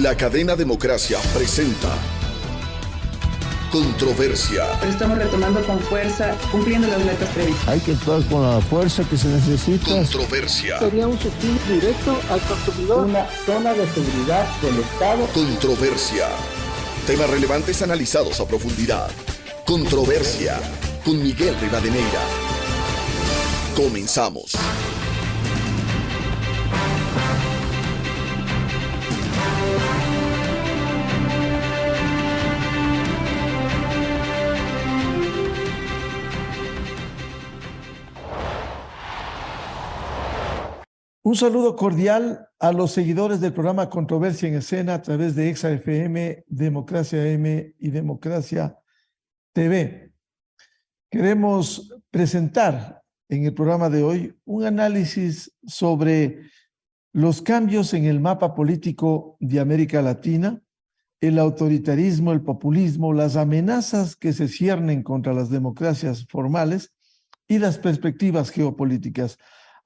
La cadena Democracia presenta Controversia. Pero estamos retomando con fuerza, cumpliendo las metas previstas. Hay que actuar con la fuerza que se necesita. Controversia. Sería un subsidio directo al consumidor. Una zona de seguridad del Estado. Controversia. Temas relevantes analizados a profundidad. Controversia. Con Miguel Rivadeneira. Comenzamos. Un saludo cordial a los seguidores del programa Controversia en Escena a través de Exa FM, Democracia M y Democracia TV. Queremos presentar en el programa de hoy un análisis sobre los cambios en el mapa político de América Latina, el autoritarismo, el populismo, las amenazas que se ciernen contra las democracias formales y las perspectivas geopolíticas.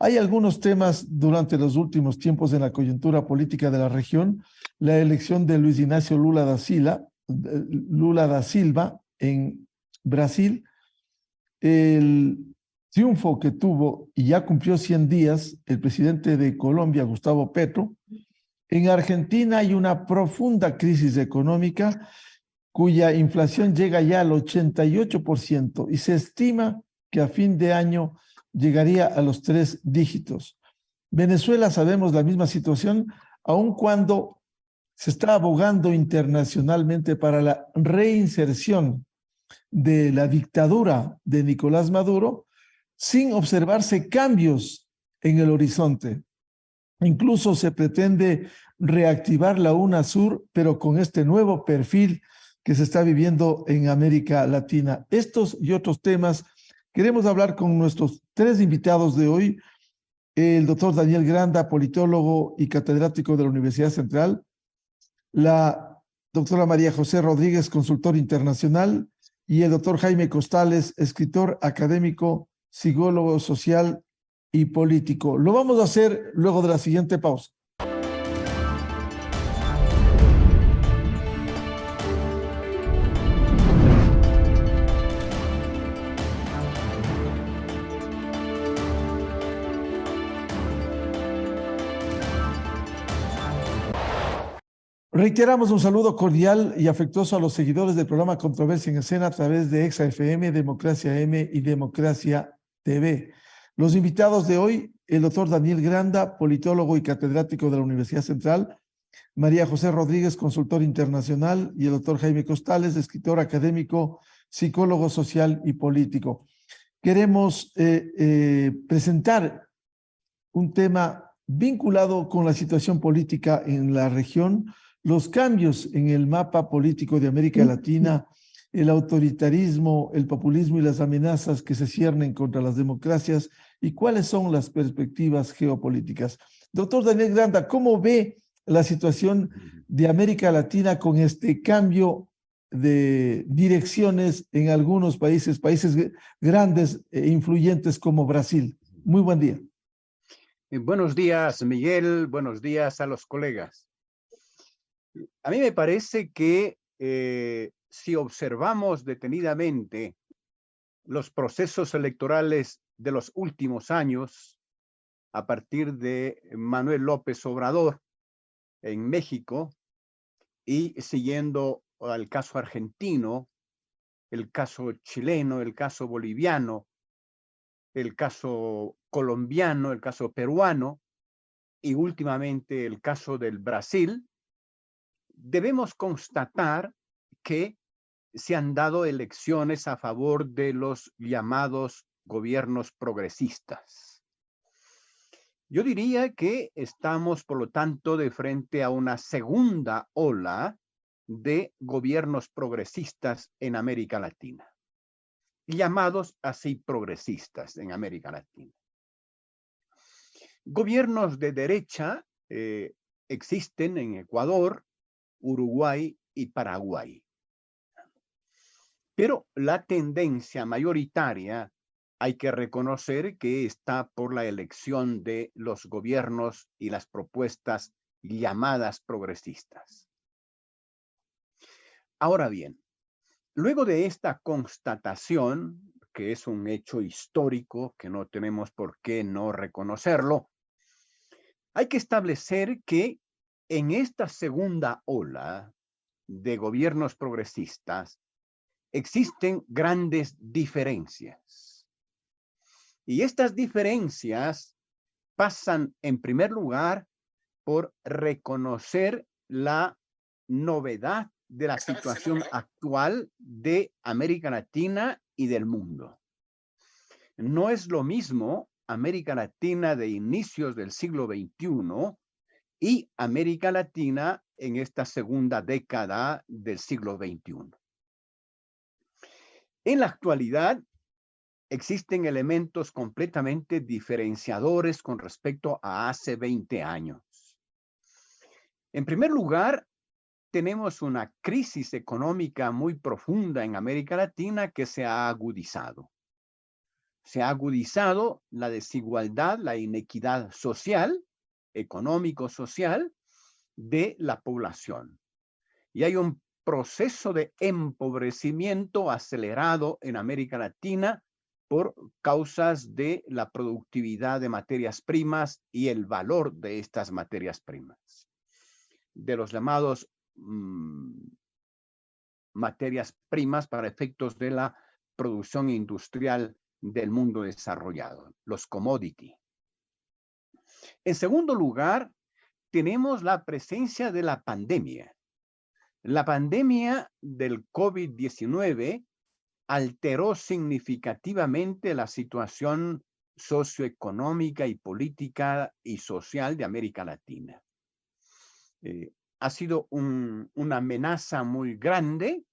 Hay algunos temas durante los últimos tiempos en la coyuntura política de la región. La elección de Luiz Inácio Lula da Silva en Brasil, el triunfo que tuvo y ya cumplió 100 días el presidente de Colombia, Gustavo Petro. En Argentina hay una profunda crisis económica cuya inflación llega ya al 88% y se estima que a fin de año llegaría a los 3 dígitos. Venezuela, sabemos la misma situación, aun cuando se está abogando internacionalmente para la reinserción de la dictadura de Nicolás Maduro, sin observarse cambios en el horizonte. Incluso se pretende reactivar la UNASUR, pero con este nuevo perfil que se está viviendo en América Latina. Estos y otros temas queremos hablar con nuestros 3 invitados de hoy, el doctor Daniel Granda, politólogo y catedrático de la Universidad Central, la doctora María José Rodríguez, consultor internacional, y el doctor Jaime Costales, escritor académico, psicólogo social y político. Lo vamos a hacer luego de la siguiente pausa. Reiteramos un saludo cordial y afectuoso a los seguidores del programa Controversia en Escena a través de Exa FM, Democracia M y Democracia TV. Los invitados de hoy, el doctor Daniel Granda, politólogo y catedrático de la Universidad Central, María José Rodríguez, consultor internacional, y el doctor Jaime Costales, escritor académico, psicólogo social y político. Queremos presentar un tema vinculado con la situación política en la región, los cambios en el mapa político de América Latina, el autoritarismo, el populismo y las amenazas que se ciernen contra las democracias y cuáles son las perspectivas geopolíticas. Doctor Daniel Granda, ¿cómo ve la situación de América Latina con este cambio de direcciones en algunos países grandes e influyentes como Brasil? Muy buen día. Buenos días, Miguel. Buenos días a los colegas. A mí me parece que si observamos detenidamente los procesos electorales de los últimos años, a partir de Manuel López Obrador en México y siguiendo al caso argentino, el caso chileno, el caso boliviano, el caso colombiano, el caso peruano y últimamente el caso del Brasil, debemos constatar que se han dado elecciones a favor de los llamados gobiernos progresistas. Yo diría que estamos, por lo tanto, de frente a una segunda ola de gobiernos progresistas en América Latina, llamados así progresistas en América Latina. Gobiernos de derecha existen en Ecuador, Uruguay y Paraguay. Pero la tendencia mayoritaria hay que reconocer que está por la elección de los gobiernos y las propuestas llamadas progresistas. Ahora bien, luego de esta constatación, que es un hecho histórico, que no tenemos por qué no reconocerlo, hay que establecer que en esta segunda ola de gobiernos progresistas existen grandes diferencias. Y estas diferencias pasan, en primer lugar, por reconocer la novedad de la situación actual de América Latina y del mundo. No es lo mismo América Latina de inicios del siglo XXI y América Latina en esta segunda década del siglo XXI. En la actualidad, existen elementos completamente diferenciadores con respecto a hace 20 años. En primer lugar, tenemos una crisis económica muy profunda en América Latina que se ha agudizado. Se ha agudizado la desigualdad, la inequidad social, económico-social de la población. Y hay un proceso de empobrecimiento acelerado en América Latina por causas de la productividad de materias primas y el valor de estas materias primas. De los llamados materias primas para efectos de la producción industrial del mundo desarrollado, los commodities. En segundo lugar, tenemos la presencia de la pandemia. La pandemia del COVID-19 alteró significativamente la situación socioeconómica y política y social de América Latina. Ha sido una amenaza muy grande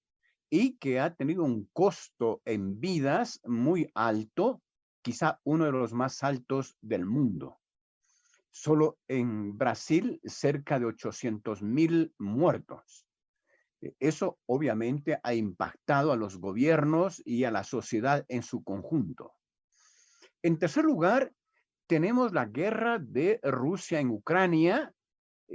y que ha tenido un costo en vidas muy alto, quizá uno de los más altos del mundo. Solo en Brasil, cerca de 800,000 muertos. Eso obviamente ha impactado a los gobiernos y a la sociedad en su conjunto. En tercer lugar, tenemos la guerra de Rusia en Ucrania,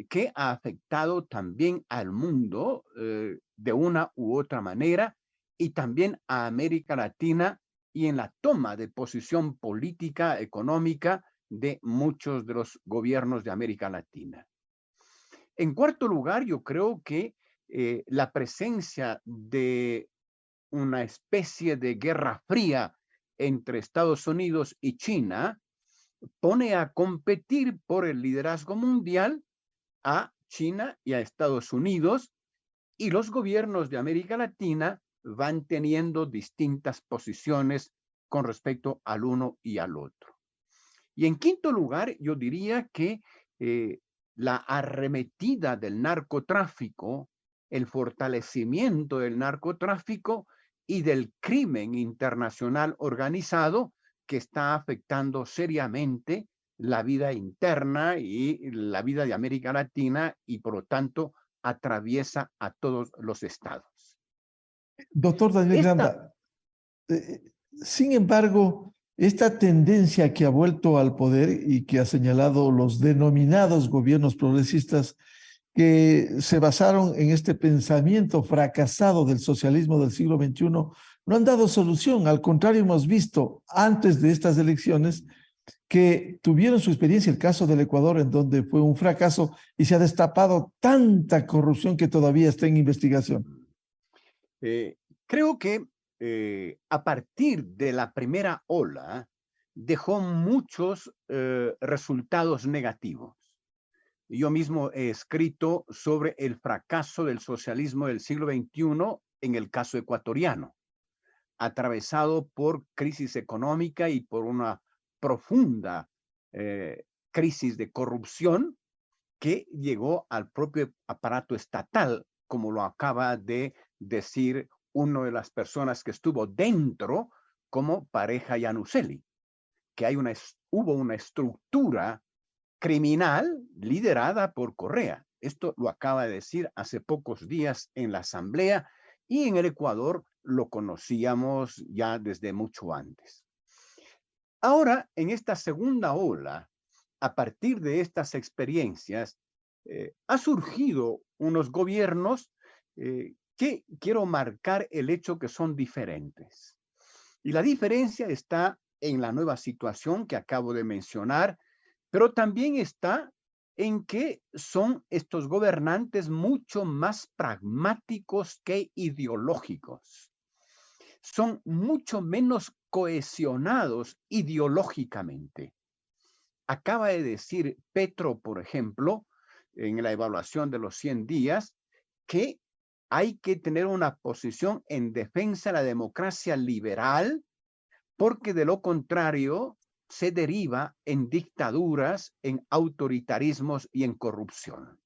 que ha afectado también al mundo de una u otra manera y también a América Latina y en la toma de posición política, económica de muchos de los gobiernos de América Latina. En cuarto lugar, yo creo que la presencia de una especie de guerra fría entre Estados Unidos y China pone a competir por el liderazgo mundial a China y a Estados Unidos, y los gobiernos de América Latina van teniendo distintas posiciones con respecto al uno y al otro. Y en quinto lugar, yo diría que la arremetida del narcotráfico, el fortalecimiento del narcotráfico y del crimen internacional organizado que está afectando seriamente la vida interna y la vida de América Latina y por lo tanto atraviesa a todos los estados. Doctor Daniel Granda, sin embargo, esta tendencia que ha vuelto al poder y que ha señalado los denominados gobiernos progresistas que se basaron en este pensamiento fracasado del socialismo del siglo XXI, no han dado solución. Al contrario, hemos visto antes de estas elecciones que tuvieron su experiencia, el caso del Ecuador, en donde fue un fracaso y se ha destapado tanta corrupción que todavía está en investigación. Creo que a partir de la primera ola dejó muchos resultados negativos. Yo mismo he escrito sobre el fracaso del socialismo del siglo XXI en el caso ecuatoriano, atravesado por crisis económica y por una profunda crisis de corrupción que llegó al propio aparato estatal, como lo acaba de decir una de las personas que estuvo dentro como pareja Yanuseli, que hubo una estructura criminal liderada por Correa. Esto lo acaba de decir hace pocos días en la Asamblea y en el Ecuador lo conocíamos ya desde mucho antes. Ahora, en esta segunda ola, a partir de estas experiencias, ha surgido unos gobiernos que quiero marcar el hecho que son diferentes. Y la diferencia está en la nueva situación que acabo de mencionar, pero también está en que son estos gobernantes mucho más pragmáticos que ideológicos. Son mucho menos cohesionados ideológicamente. Acaba de decir Petro, por ejemplo, en la evaluación de los 100 días, que hay que tener una posición en defensa de la democracia liberal, porque de lo contrario se deriva en dictaduras, en autoritarismos y en corrupción.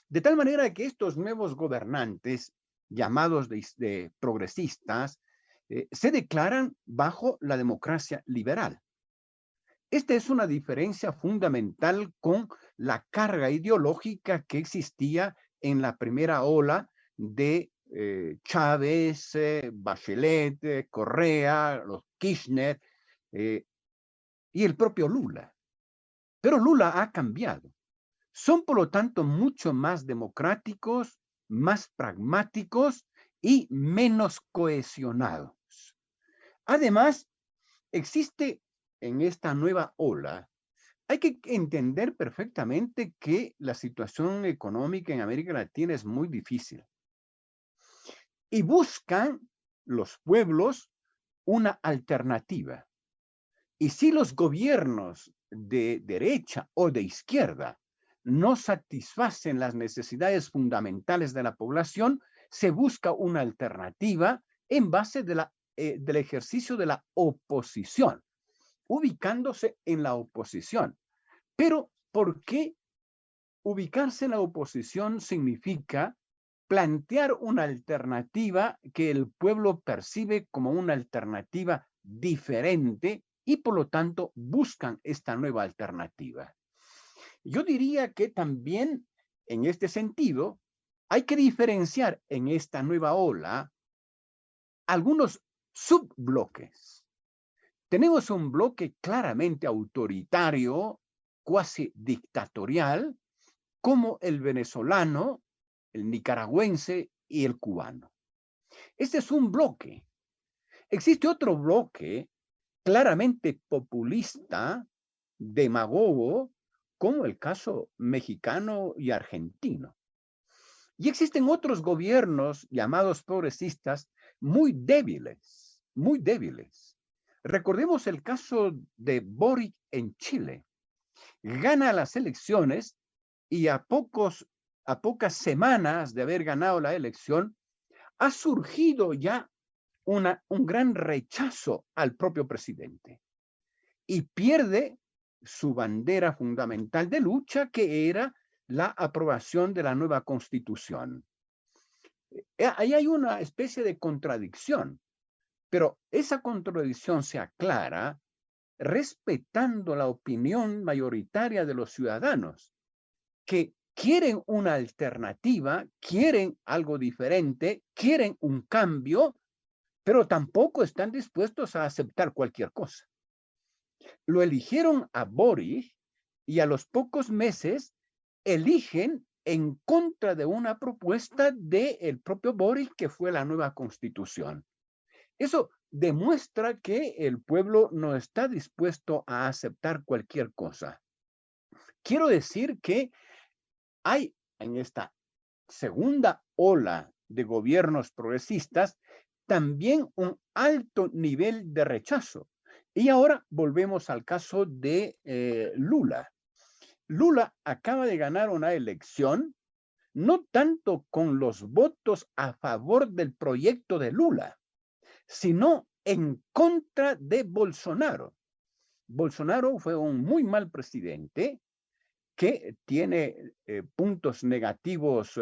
De tal manera que estos nuevos gobernantes, llamados de progresistas, se declaran bajo la democracia liberal. Esta es una diferencia fundamental con la carga ideológica que existía en la primera ola de Chávez, Bachelet, Correa, los Kirchner y el propio Lula. Pero Lula ha cambiado. Son, por lo tanto, mucho más democráticos, más pragmáticos y menos cohesionados. Además, existe en esta nueva ola, hay que entender perfectamente que la situación económica en América Latina es muy difícil. Y buscan los pueblos una alternativa. Y si los gobiernos de derecha o de izquierda no satisfacen las necesidades fundamentales de la población, se busca una alternativa en base del ejercicio de la oposición, ubicándose en la oposición. Pero, ¿por qué ubicarse en la oposición significa plantear una alternativa que el pueblo percibe como una alternativa diferente y por lo tanto buscan esta nueva alternativa? Yo diría que también en este sentido hay que diferenciar en esta nueva ola algunos subbloques. Tenemos un bloque claramente autoritario, cuasi dictatorial, como el venezolano, el nicaragüense y el cubano. Este es un bloque. Existe otro bloque claramente populista, demagogo, como el caso mexicano y argentino. Y existen otros gobiernos llamados progresistas muy débiles, muy débiles. Recordemos el caso de Boric en Chile. Gana las elecciones y a pocas semanas de haber ganado la elección, ha surgido ya un gran rechazo al propio presidente y pierde su bandera fundamental de lucha, que era la aprobación de la nueva constitución. Ahí hay una especie de contradicción, pero esa contradicción se aclara respetando la opinión mayoritaria de los ciudadanos, que quieren una alternativa, quieren algo diferente, quieren un cambio, pero tampoco están dispuestos a aceptar cualquier cosa. Lo eligieron a Boric y a los pocos meses eligen en contra de una propuesta del propio Boric, que fue la nueva constitución. Eso demuestra que el pueblo no está dispuesto a aceptar cualquier cosa. Quiero decir que hay en esta segunda ola de gobiernos progresistas también un alto nivel de rechazo. Y ahora volvemos al caso de Lula. Lula acaba de ganar una elección, no tanto con los votos a favor del proyecto de Lula, sino en contra de Bolsonaro. Bolsonaro fue un muy mal presidente que tiene puntos negativos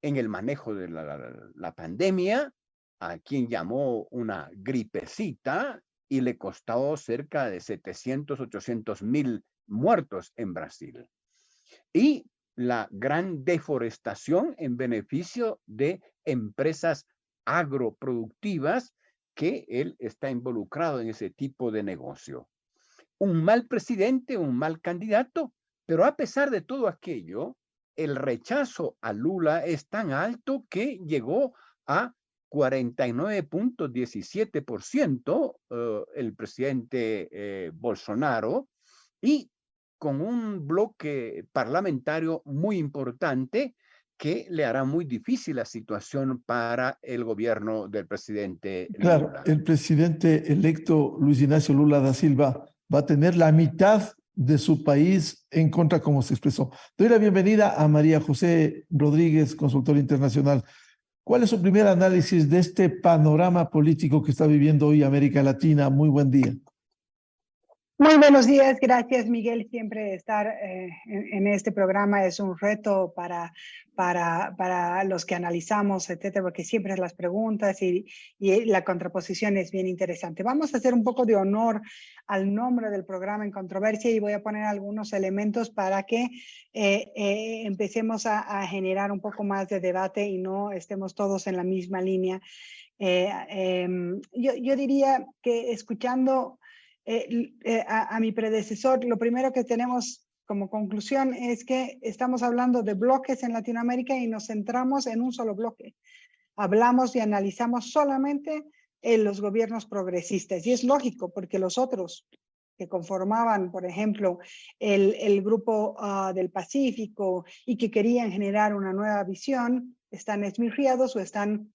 en el manejo de la pandemia, a quien llamó una gripecita y le costó cerca de 700, 800 mil muertos en Brasil. Y la gran deforestación en beneficio de empresas agroproductivas, que él está involucrado en ese tipo de negocio. Un mal presidente, un mal candidato, pero a pesar de todo aquello, el rechazo a Lula es tan alto que llegó a 49.17% el presidente Bolsonaro, y con un bloque parlamentario muy importante que le hará muy difícil la situación para el gobierno del presidente Claro, Lula. el presidente electo Luis Ignacio Lula da Silva va a tener la mitad de su país en contra, como se expresó. Doy la bienvenida a María José Rodríguez, consultora internacional. ¿Cuál es su primer análisis de este panorama político que está viviendo hoy América Latina? Muy buen día. Muy buenos días, gracias Miguel. Siempre estar en este programa es un reto para los que analizamos, etcétera, porque siempre las preguntas y la contraposición es bien interesante. Vamos a hacer un poco de honor al nombre del programa En Controversia y voy a poner algunos elementos para que empecemos a generar un poco más de debate y no estemos todos en la misma línea. Yo diría que escuchando a mi predecesor, lo primero que tenemos como conclusión es que estamos hablando de bloques en Latinoamérica y nos centramos en un solo bloque. Hablamos y analizamos solamente los gobiernos progresistas y es lógico porque los otros que conformaban, por ejemplo, el grupo del Pacífico y que querían generar una nueva visión, están esmirriados o están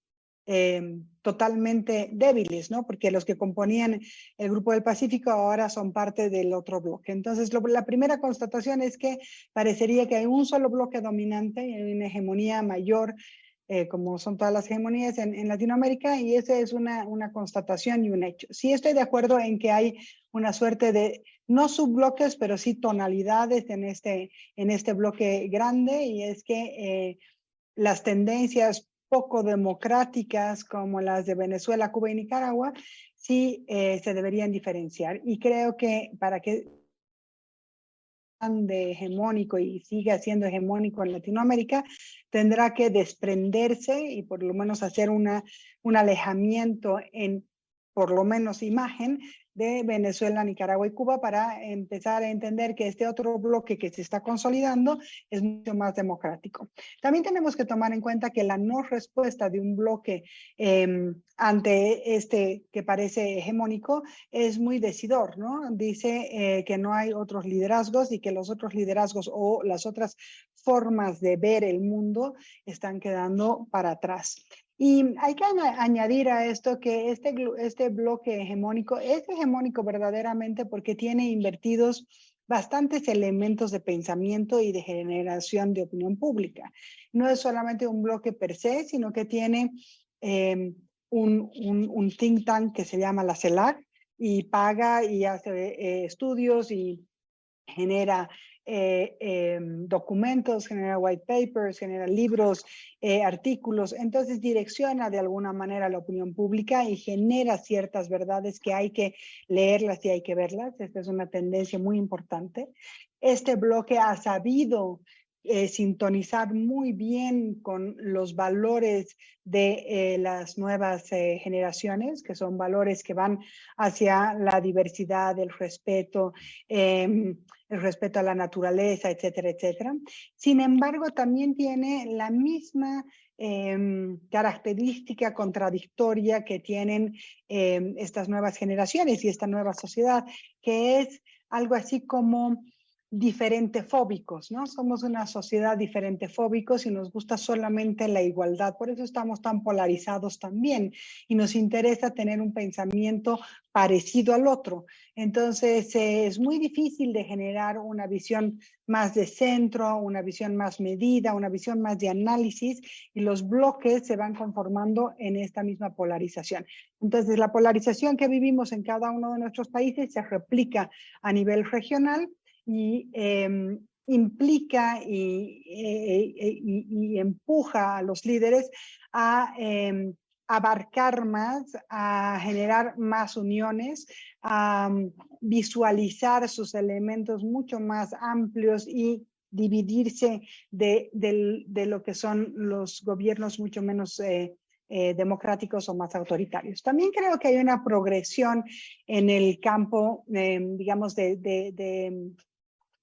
totalmente débiles, ¿no? Porque los que componían el Grupo del Pacífico ahora son parte del otro bloque. Entonces, la primera constatación es que parecería que hay un solo bloque dominante y hay una hegemonía mayor, como son todas las hegemonías en Latinoamérica, y esa es una constatación y un hecho. Sí estoy de acuerdo en que hay una suerte de, no subbloques, pero sí tonalidades en este bloque grande, y es que las tendencias poco democráticas como las de Venezuela, Cuba y Nicaragua, sí se deberían diferenciar. Y creo que para que de hegemónico y siga siendo hegemónico en Latinoamérica, tendrá que desprenderse y por lo menos hacer un alejamiento en, por lo menos imagen, de Venezuela, Nicaragua y Cuba para empezar a entender que este otro bloque que se está consolidando es mucho más democrático. También tenemos que tomar en cuenta que la no respuesta de un bloque ante este que parece hegemónico es muy decidor, ¿no? Dice que no hay otros liderazgos y que los otros liderazgos o las otras formas de ver el mundo están quedando para atrás. Y hay que añadir a esto que este bloque hegemónico es hegemónico verdaderamente porque tiene invertidos bastantes elementos de pensamiento y de generación de opinión pública. No es solamente un bloque per se, sino que tiene un think tank que se llama la CELAC y paga y hace estudios y genera documentos, genera white papers, genera libros, artículos, entonces direcciona de alguna manera la opinión pública y genera ciertas verdades que hay que leerlas y hay que verlas. Esta es una tendencia muy importante. Este bloque ha sabido sintonizar muy bien con los valores de las nuevas generaciones, que son valores que van hacia la diversidad, el respeto a la naturaleza, etcétera, etcétera. Sin embargo, también tiene la misma característica contradictoria que tienen estas nuevas generaciones y esta nueva sociedad, que es algo así como diferentefóbicos, ¿no? Somos una sociedad diferentefóbicos y nos gusta solamente la igualdad, por eso estamos tan polarizados también y nos interesa tener un pensamiento parecido al otro. Entonces es muy difícil de generar una visión más de centro, una visión más medida, una visión más de análisis, y los bloques se van conformando en esta misma polarización. Entonces la polarización que vivimos en cada uno de nuestros países se replica a nivel regional y implica y empuja a los líderes a abarcar más, a generar más uniones, a visualizar sus elementos mucho más amplios y dividirse de lo que son los gobiernos mucho menos democráticos o más autoritarios. También creo que hay una progresión en el campo, digamos,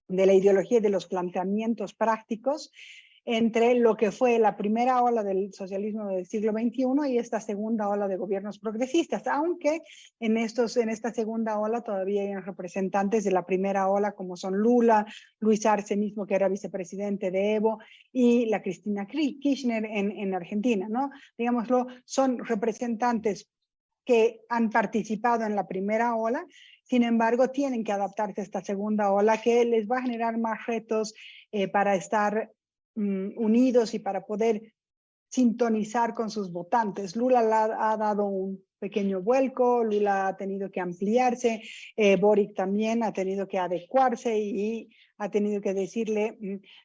de la ideología y de los planteamientos prácticos entre lo que fue la primera ola del socialismo del siglo XXI y esta segunda ola de gobiernos progresistas, aunque en esta segunda ola todavía hay representantes de la primera ola como son Lula, Luis Arce mismo que era vicepresidente de Evo y la Cristina Kirchner en Argentina, ¿no? Digámoslo, son representantes que han participado en la primera ola, sin embargo tienen que adaptarse a esta segunda ola que les va a generar más retos para estar unidos y para poder sintonizar con sus votantes. Lula ha dado un pequeño vuelco, Lula ha tenido que ampliarse, Boric también ha tenido que adecuarse y ha tenido que decirle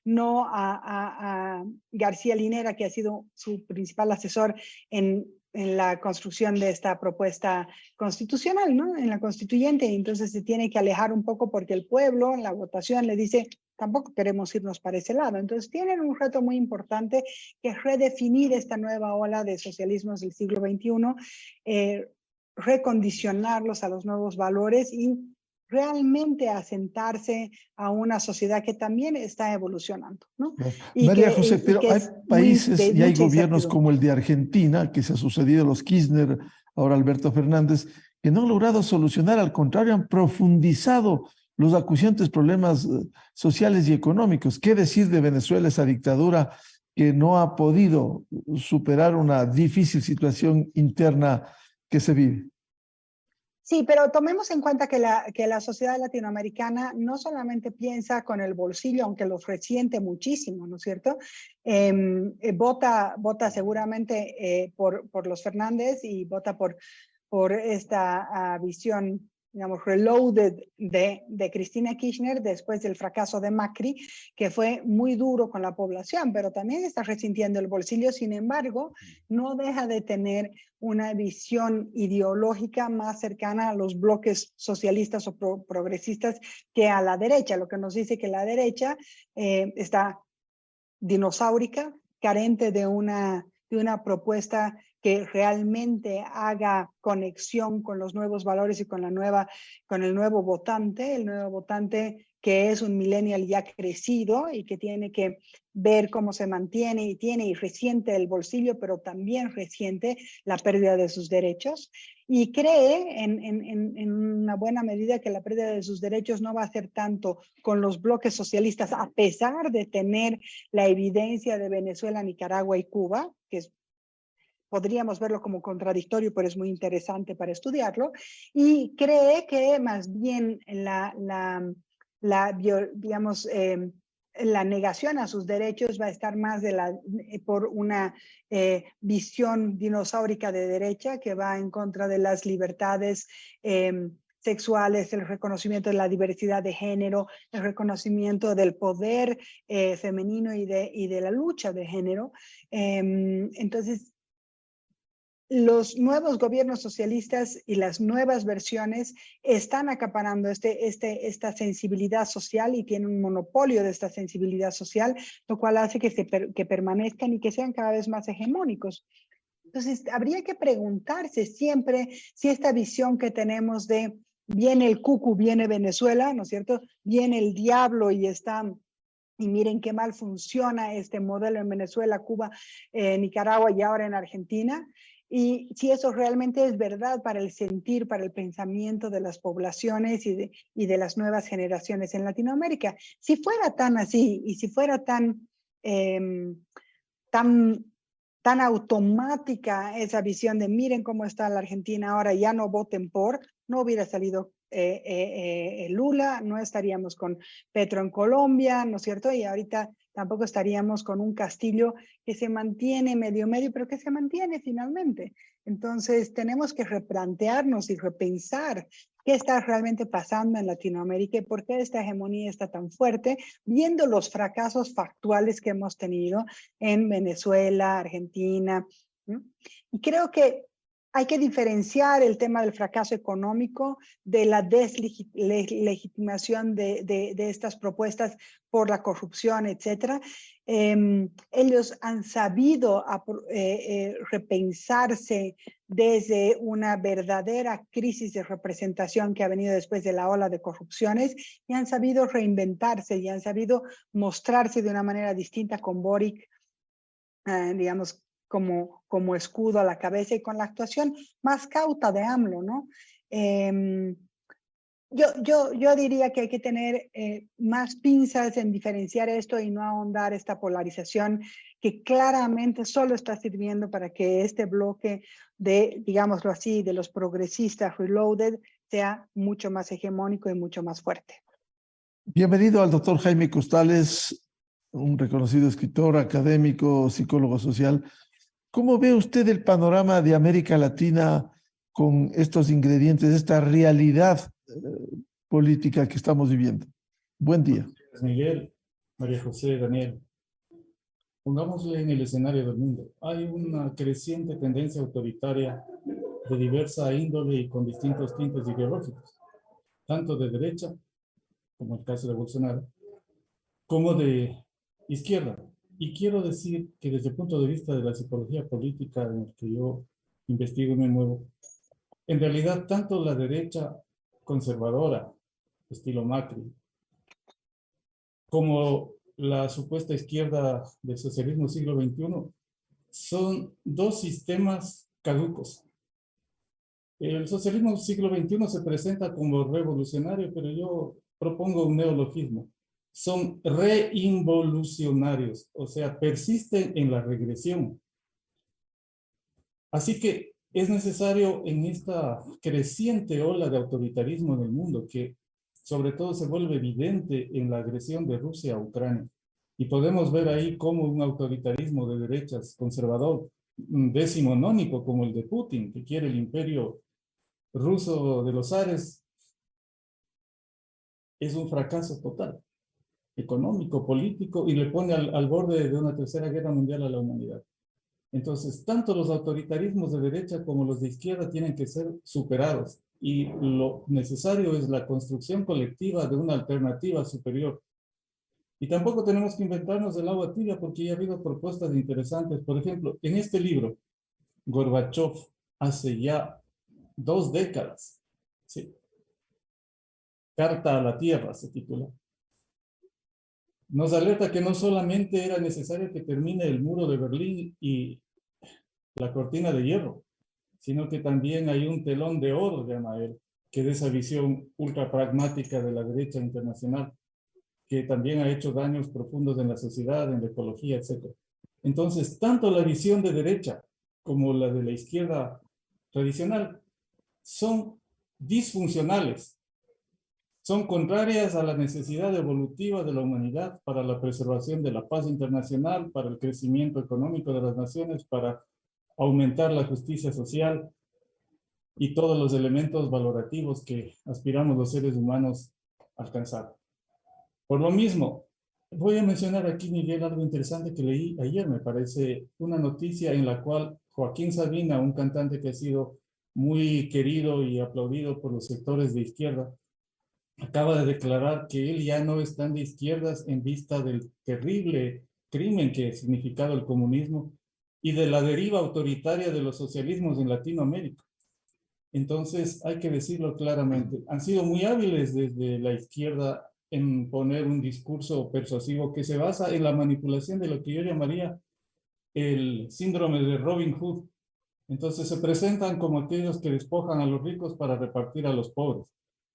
no a García Linera, que ha sido su principal asesor en la construcción de esta propuesta constitucional, ¿no? En la constituyente, y entonces se tiene que alejar un poco porque el pueblo en la votación le dice tampoco queremos irnos para ese lado. Entonces tienen un reto muy importante que es redefinir esta nueva ola de socialismos del siglo XXI, recondicionarlos a los nuevos valores y realmente asentarse a una sociedad que también está evolucionando, ¿no? María José, pero hay países y hay gobiernos como el de Argentina, que se ha sucedido a los Kirchner, ahora Alberto Fernández, que no han logrado solucionar, al contrario, han profundizado los acuciantes problemas sociales y económicos. ¿Qué decir de Venezuela, esa dictadura que no ha podido superar una difícil situación interna que se vive? Sí, pero tomemos en cuenta que la sociedad latinoamericana no solamente piensa con el bolsillo, aunque los resiente muchísimo, ¿no es cierto? Vota seguramente por los Fernández y vota por esta visión, digamos, reloaded de Cristina Kirchner después del fracaso de Macri, que fue muy duro con la población, pero también está resintiendo el bolsillo. Sin embargo, no deja de tener una visión ideológica más cercana a los bloques socialistas o progresistas que a la derecha, lo que nos dice que la derecha está dinosaurica, carente de una propuesta que realmente haga conexión con los nuevos valores y con el nuevo votante que es un millennial ya crecido y que tiene que ver cómo se mantiene y resiente el bolsillo, pero también resiente la pérdida de sus derechos y cree en una buena medida que la pérdida de sus derechos no va a ser tanto con los bloques socialistas, a pesar de tener la evidencia de Venezuela, Nicaragua y Cuba, que podríamos verlo como contradictorio, pero es muy interesante para estudiarlo, y cree que más bien la negación a sus derechos va a estar más por una visión dinosaurica de derecha que va en contra de las libertades sexuales, el reconocimiento de la diversidad de género, el reconocimiento del poder femenino y de la lucha de género. Entonces, los nuevos gobiernos socialistas y las nuevas versiones están acaparando esta sensibilidad social y tienen un monopolio de esta sensibilidad social, lo cual hace que permanezcan y que sean cada vez más hegemónicos. Entonces, habría que preguntarse siempre si esta visión que tenemos de viene el cucu, viene Venezuela, ¿no es cierto? Viene el diablo y miren qué mal funciona este modelo en Venezuela, Cuba, Nicaragua y ahora en Argentina. Y si eso realmente es verdad para el sentir, para el pensamiento de las poblaciones y de las nuevas generaciones en Latinoamérica. Si fuera tan así y si fuera tan automática esa visión de miren cómo está la Argentina ahora, ya no voten por, no hubiera salido Lula, no estaríamos con Petro en Colombia, ¿no es cierto? Y ahorita tampoco estaríamos con un Castillo que se mantiene medio, pero que se mantiene finalmente. Entonces tenemos que replantearnos y repensar qué está realmente pasando en Latinoamérica y por qué esta hegemonía está tan fuerte, viendo los fracasos factuales que hemos tenido en Venezuela, Argentina. ¿Sí? Y creo que hay que diferenciar el tema del fracaso económico de la deslegitimación de estas propuestas por la corrupción, etcétera. Ellos han sabido repensarse desde una verdadera crisis de representación que ha venido después de la ola de corrupciones y han sabido reinventarse y han sabido mostrarse de una manera distinta con Boric, digamos, como escudo a la cabeza y con la actuación más cauta de AMLO, ¿no? Yo diría que hay que tener más pinzas en diferenciar esto y no ahondar esta polarización que claramente solo está sirviendo para que este bloque de, digámoslo así, de los progresistas reloaded sea mucho más hegemónico y mucho más fuerte. Bienvenido al doctor Jaime Costales, un reconocido escritor, académico, psicólogo social. ¿Cómo ve usted el panorama de América Latina con estos ingredientes, esta realidad política que estamos viviendo? Buen día. Miguel, María José, Daniel. Pongámosle en el escenario del mundo. Hay una creciente tendencia autoritaria de diversa índole y con distintos tintes ideológicos, tanto de derecha, como el caso de Bolsonaro, como de izquierda. Y quiero decir que desde el punto de vista de la psicología política en el que yo investigo y me muevo, en realidad tanto la derecha conservadora, estilo Macri, como la supuesta izquierda del socialismo siglo XXI, son dos sistemas caducos. El socialismo siglo XXI se presenta como revolucionario, pero yo propongo un neologismo. Son reinvolucionarios, o sea, persisten en la regresión. Así que es necesario en esta creciente ola de autoritarismo en el mundo, que sobre todo se vuelve evidente en la agresión de Rusia a Ucrania. Y podemos ver ahí cómo un autoritarismo de derechas conservador, decimonónico como el de Putin, que quiere el imperio ruso de los zares, es un fracaso total, económico, político, y le pone al borde de una tercera guerra mundial a la humanidad. Entonces, tanto los autoritarismos de derecha como los de izquierda tienen que ser superados, y lo necesario es la construcción colectiva de una alternativa superior. Y tampoco tenemos que inventarnos el agua tibia, porque ya ha habido propuestas interesantes. Por ejemplo, en este libro, Gorbachev, hace ya 2 décadas, ¿sí? Carta a la Tierra se titula, nos alerta que no solamente era necesario que termine el muro de Berlín y la cortina de hierro, sino que también hay un telón de oro, llama él, que de esa visión ultra pragmática de la derecha internacional, que también ha hecho daños profundos en la sociedad, en la ecología, etc. Entonces, tanto la visión de derecha como la de la izquierda tradicional son disfuncionales, son contrarias a la necesidad evolutiva de la humanidad para la preservación de la paz internacional, para el crecimiento económico de las naciones, para aumentar la justicia social y todos los elementos valorativos que aspiramos los seres humanos a alcanzar. Por lo mismo, voy a mencionar aquí, Miguel, algo interesante que leí ayer, me parece una noticia en la cual Joaquín Sabina, un cantante que ha sido muy querido y aplaudido por los sectores de izquierda, acaba de declarar que él ya no es tan de izquierdas en vista del terrible crimen que ha significado el comunismo y de la deriva autoritaria de los socialismos en Latinoamérica. Entonces, hay que decirlo claramente, han sido muy hábiles desde la izquierda en poner un discurso persuasivo que se basa en la manipulación de lo que yo llamaría el síndrome de Robin Hood. Entonces se presentan como aquellos que despojan a los ricos para repartir a los pobres,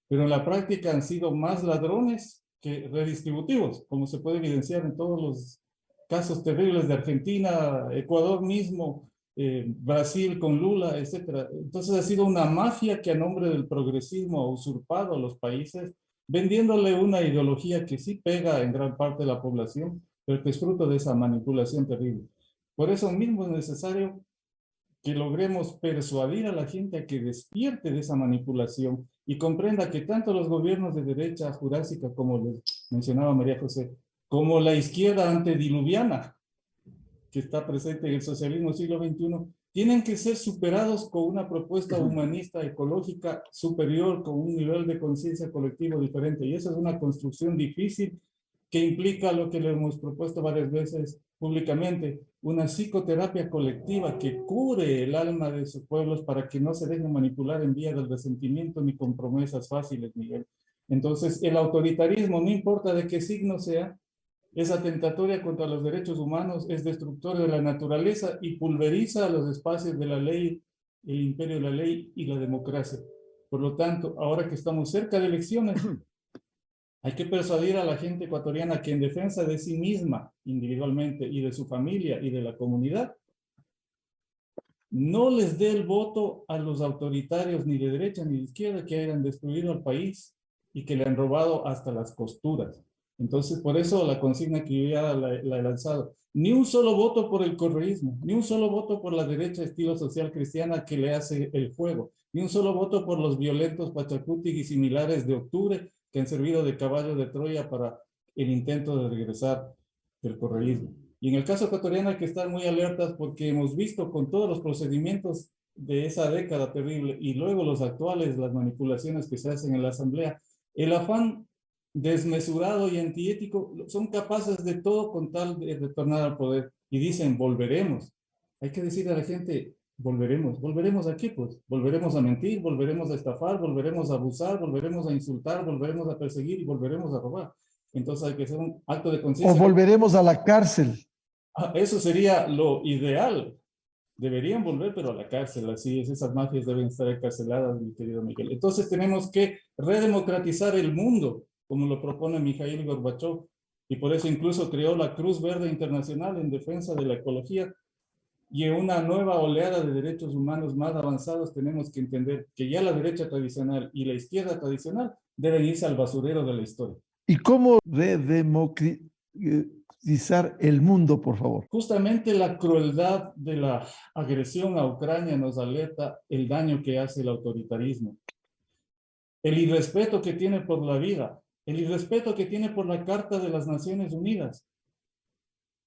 pero en la práctica han sido más ladrones que redistributivos, como se puede evidenciar en todos los casos terribles de Argentina, Ecuador mismo, Brasil con Lula, etc. Entonces ha sido una mafia que a nombre del progresismo ha usurpado a los países, vendiéndole una ideología que sí pega en gran parte de la población, pero que es fruto de esa manipulación terrible. Por eso mismo es necesario que logremos persuadir a la gente a que despierte de esa manipulación y comprenda que tanto los gobiernos de derecha jurásica, como les mencionaba María José, como la izquierda antediluviana, que está presente en el socialismo siglo XXI, tienen que ser superados con una propuesta humanista, ecológica superior, con un nivel de conciencia colectivo diferente. Y esa es una construcción difícil que implica lo que le hemos propuesto varias veces públicamente, una psicoterapia colectiva que cure el alma de sus pueblos para que no se dejen manipular en vía del resentimiento ni con promesas fáciles, Miguel. Entonces, el autoritarismo, no importa de qué signo sea, es atentatoria contra los derechos humanos, es destructor de la naturaleza y pulveriza los espacios de la ley, el imperio de la ley y la democracia. Por lo tanto, ahora que estamos cerca de elecciones, hay que persuadir a la gente ecuatoriana que en defensa de sí misma, individualmente, y de su familia y de la comunidad, no les dé el voto a los autoritarios ni de derecha ni de izquierda que hayan destruido al país y que le han robado hasta las costuras. Entonces, por eso la consigna que yo ya la he lanzado. Ni un solo voto por el correísmo, ni un solo voto por la derecha estilo social cristiana que le hace el juego, ni un solo voto por los violentos Pachacuti y similares de octubre que han servido de caballo de Troya para el intento de regresar del correísmo. Y en el caso ecuatoriano hay que estar muy alertas porque hemos visto con todos los procedimientos de esa década terrible y luego los actuales, las manipulaciones que se hacen en la asamblea, el afán desmesurado y antiético, son capaces de todo con tal de retornar al poder. Y dicen, volveremos. Hay que decir a la gente, volveremos. ¿Volveremos a qué? Pues volveremos a mentir, volveremos a estafar, volveremos a abusar, volveremos a insultar, volveremos a perseguir y volveremos a robar. Entonces hay que hacer un acto de O conciencia. volveremos a la cárcel. Eso sería lo ideal. Deberían volver, pero a la cárcel, así es. Esas mafias deben estar encarceladas, mi querido Miguel. Entonces tenemos que redemocratizar el mundo, como lo propone Mikhail Gorbachev, y por eso incluso creó la Cruz Verde Internacional en defensa de la ecología. Y en una nueva oleada de derechos humanos más avanzados tenemos que entender que ya la derecha tradicional y la izquierda tradicional deben irse al basurero de la historia. ¿Y cómo redemocratizar el mundo, por favor? Justamente la crueldad de la agresión a Ucrania nos alerta el daño que hace el autoritarismo. El irrespeto que tiene por la vida, el irrespeto que tiene por la Carta de las Naciones Unidas.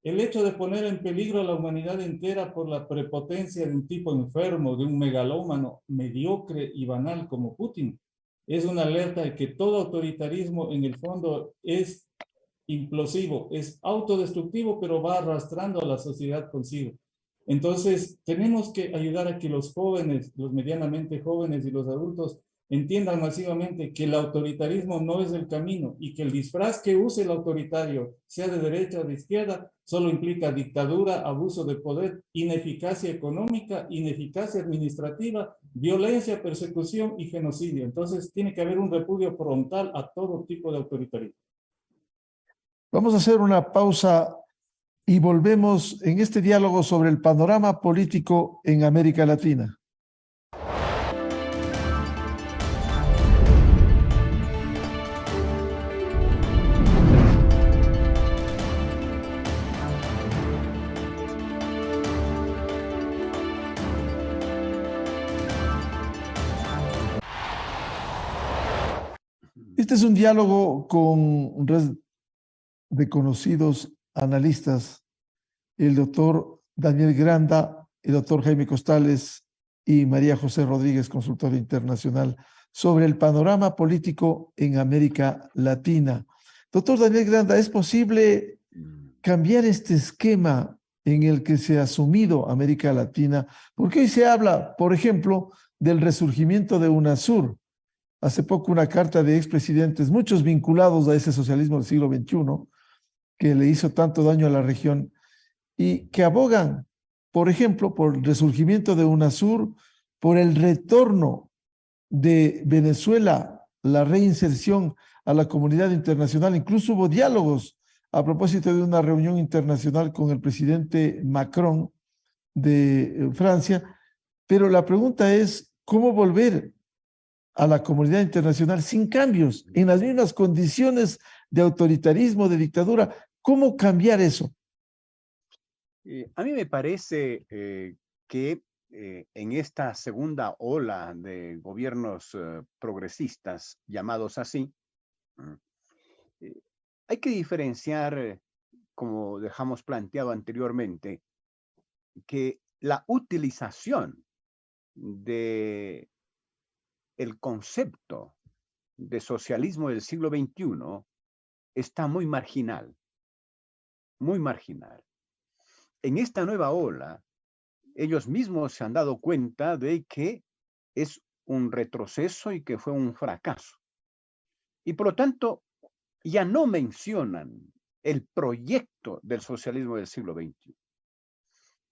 El hecho de poner en peligro a la humanidad entera por la prepotencia de un tipo enfermo, de un megalómano mediocre y banal como Putin, es una alerta de que todo autoritarismo en el fondo es implosivo, es autodestructivo, pero va arrastrando a la sociedad consigo. Entonces, tenemos que ayudar a que los jóvenes, los medianamente jóvenes y los adultos entiendan masivamente que el autoritarismo no es el camino y que el disfraz que use el autoritario, sea de derecha o de izquierda, solo implica dictadura, abuso de poder, ineficacia económica, ineficacia administrativa, violencia, persecución y genocidio. Entonces, tiene que haber un repudio frontal a todo tipo de autoritarismo. Vamos a hacer una pausa y volvemos en este diálogo sobre el panorama político en América Latina. Este es un diálogo con reconocidos analistas, el doctor Daniel Granda, el doctor Jaime Costales y María José Rodríguez, consultora internacional, sobre el panorama político en América Latina. Doctor Daniel Granda, ¿es posible cambiar este esquema en el que se ha asumido América Latina? Porque hoy se habla, por ejemplo, del resurgimiento de UNASUR. Hace poco una carta de expresidentes, muchos vinculados a ese socialismo del siglo XXI, que le hizo tanto daño a la región y que abogan, por ejemplo, por el resurgimiento de UNASUR, por el retorno de Venezuela, la reinserción a la comunidad internacional. Incluso hubo diálogos a propósito de una reunión internacional con el presidente Macron de Francia, pero la pregunta es, ¿cómo volver a la comunidad internacional sin cambios, en las mismas condiciones de autoritarismo, de dictadura? ¿Cómo cambiar eso? A mí me parece que en esta segunda ola de gobiernos progresistas, llamados así, hay que diferenciar, como dejamos planteado anteriormente, que la utilización de el concepto de socialismo del siglo XXI está muy marginal, muy marginal. En esta nueva ola, ellos mismos se han dado cuenta de que es un retroceso y que fue un fracaso. Y por lo tanto, ya no mencionan el proyecto del socialismo del siglo XXI.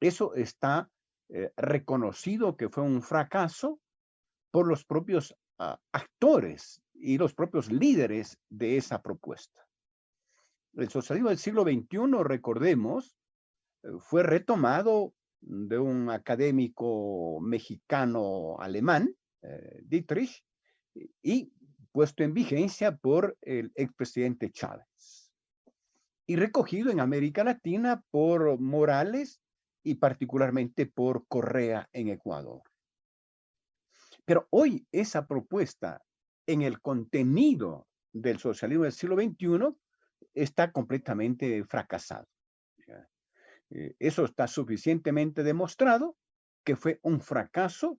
Eso está reconocido que fue un fracaso por los propios actores y los propios líderes de esa propuesta. El socialismo del siglo XXI, recordemos, fue retomado de un académico mexicano-alemán, Dietrich, y puesto en vigencia por el expresidente Chávez, y recogido en América Latina por Morales y particularmente por Correa en Ecuador. Pero hoy esa propuesta en el contenido del socialismo del siglo XXI está completamente fracasado. Eso está suficientemente demostrado que fue un fracaso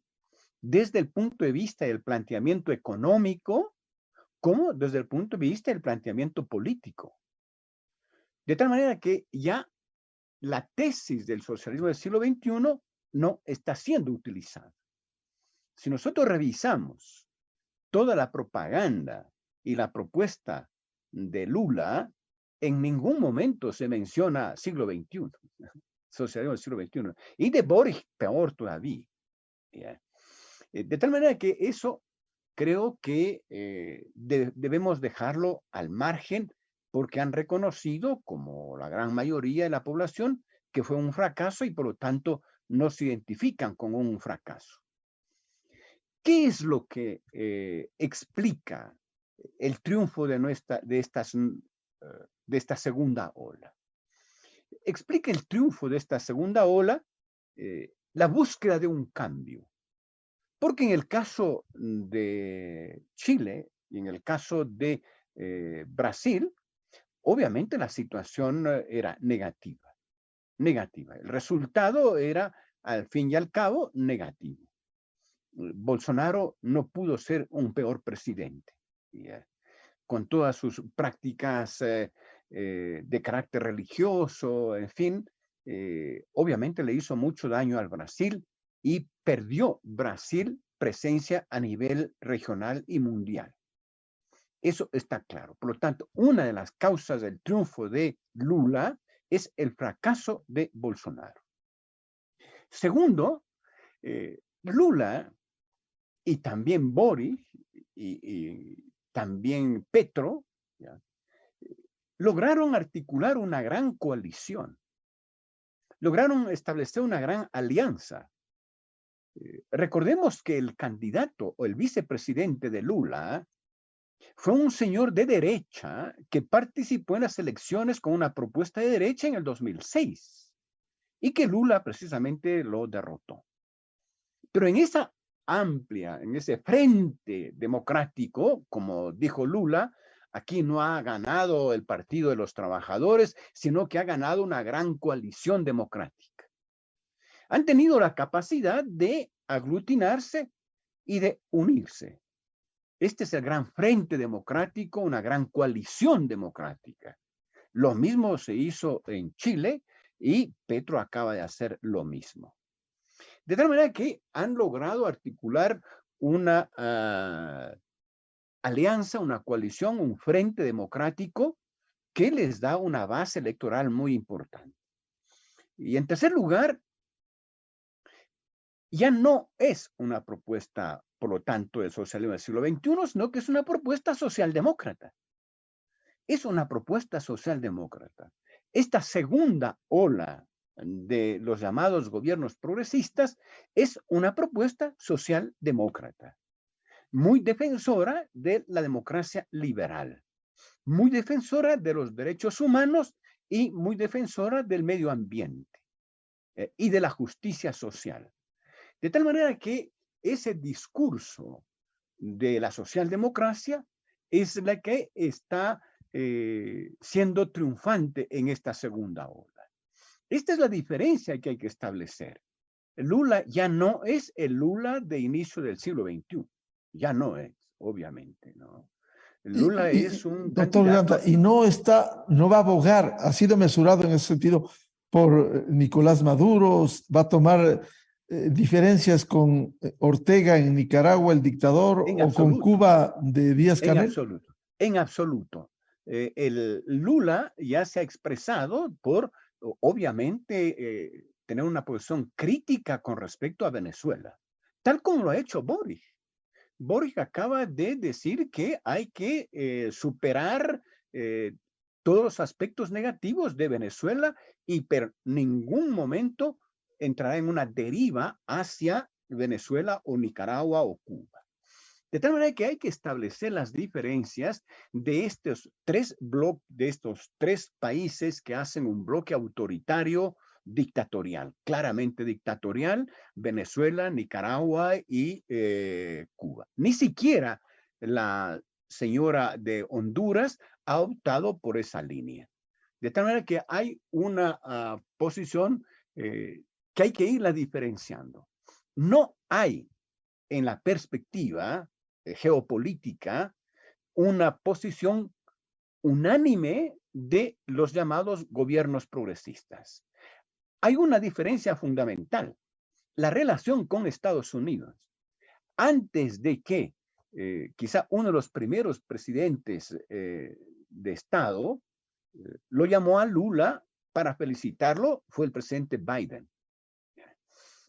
desde el punto de vista del planteamiento económico como desde el punto de vista del planteamiento político. De tal manera que ya la tesis del socialismo del siglo XXI no está siendo utilizada. Si nosotros revisamos toda la propaganda y la propuesta de Lula, en ningún momento se menciona siglo XXI, socialismo del siglo XXI, y de Boric peor todavía. De tal manera que eso creo que debemos dejarlo al margen porque han reconocido, como la gran mayoría de la población, que fue un fracaso y por lo tanto no se identifican con un fracaso. ¿Qué es lo que explica el triunfo de esta segunda ola? Explica el triunfo de esta segunda ola la búsqueda de un cambio. Porque en el caso de Chile y en el caso de Brasil, obviamente la situación era negativa. Negativa. El resultado era, al fin y al cabo, negativo. Bolsonaro no pudo ser un peor presidente. Con todas sus prácticas de carácter religioso, en fin, obviamente le hizo mucho daño al Brasil y perdió Brasil presencia a nivel regional y mundial. Eso está claro. Por lo tanto, una de las causas del triunfo de Lula es el fracaso de Bolsonaro. Segundo, Lula y también Boric y también Petro, ¿ya?, lograron articular una gran coalición. Lograron establecer una gran alianza. Recordemos que el candidato o el vicepresidente de Lula fue un señor de derecha que participó en las elecciones con una propuesta de derecha en el 2006 y que Lula precisamente lo derrotó. Pero en esa amplia, en ese frente democrático, como dijo Lula, aquí no ha ganado el Partido de los Trabajadores, sino que ha ganado una gran coalición democrática. Han tenido la capacidad de aglutinarse y de unirse. Este es el gran frente democrático, una gran coalición democrática. Lo mismo se hizo en Chile y Petro acaba de hacer lo mismo. De tal manera que han logrado articular una alianza, una coalición, un frente democrático que les da una base electoral muy importante. Y en tercer lugar, ya no es una propuesta, por lo tanto, del socialismo del siglo XXI, sino que es una propuesta socialdemócrata. Es una propuesta socialdemócrata. Esta segunda ola de los llamados gobiernos progresistas es una propuesta socialdemócrata, muy defensora de la democracia liberal, muy defensora de los derechos humanos y muy defensora del medio ambiente y de la justicia social. De tal manera que ese discurso de la socialdemocracia es la que está siendo triunfante en esta segunda ola. Esta es la diferencia que hay que establecer. Lula ya no es el Lula de inicio del siglo XXI. Ya no es, obviamente, ¿no? Lula es un doctor Granda, y no va a abogar, ha sido mesurado en ese sentido por Nicolás Maduro, va a tomar diferencias con Ortega en Nicaragua, el dictador, o con Cuba de Díaz-Canel. En absoluto. El Lula ya se ha expresado por, obviamente, tener una posición crítica con respecto a Venezuela, tal como lo ha hecho Boric. Boric acaba de decir que hay que superar todos los aspectos negativos de Venezuela y por ningún momento entrará en una deriva hacia Venezuela o Nicaragua o Cuba. De tal manera que hay que establecer las diferencias de estos tres países que hacen un bloque autoritario dictatorial, claramente dictatorial: Venezuela, Nicaragua y Cuba. Ni siquiera la señora de Honduras ha optado por esa línea. De tal manera que hay una posición que hay que irla diferenciando. No hay en la perspectiva geopolítica una posición unánime de los llamados gobiernos progresistas. Hay una diferencia fundamental: la relación con Estados Unidos. Antes de que quizá uno de los primeros presidentes de Estado lo llamó a Lula para felicitarlo, fue el presidente Biden.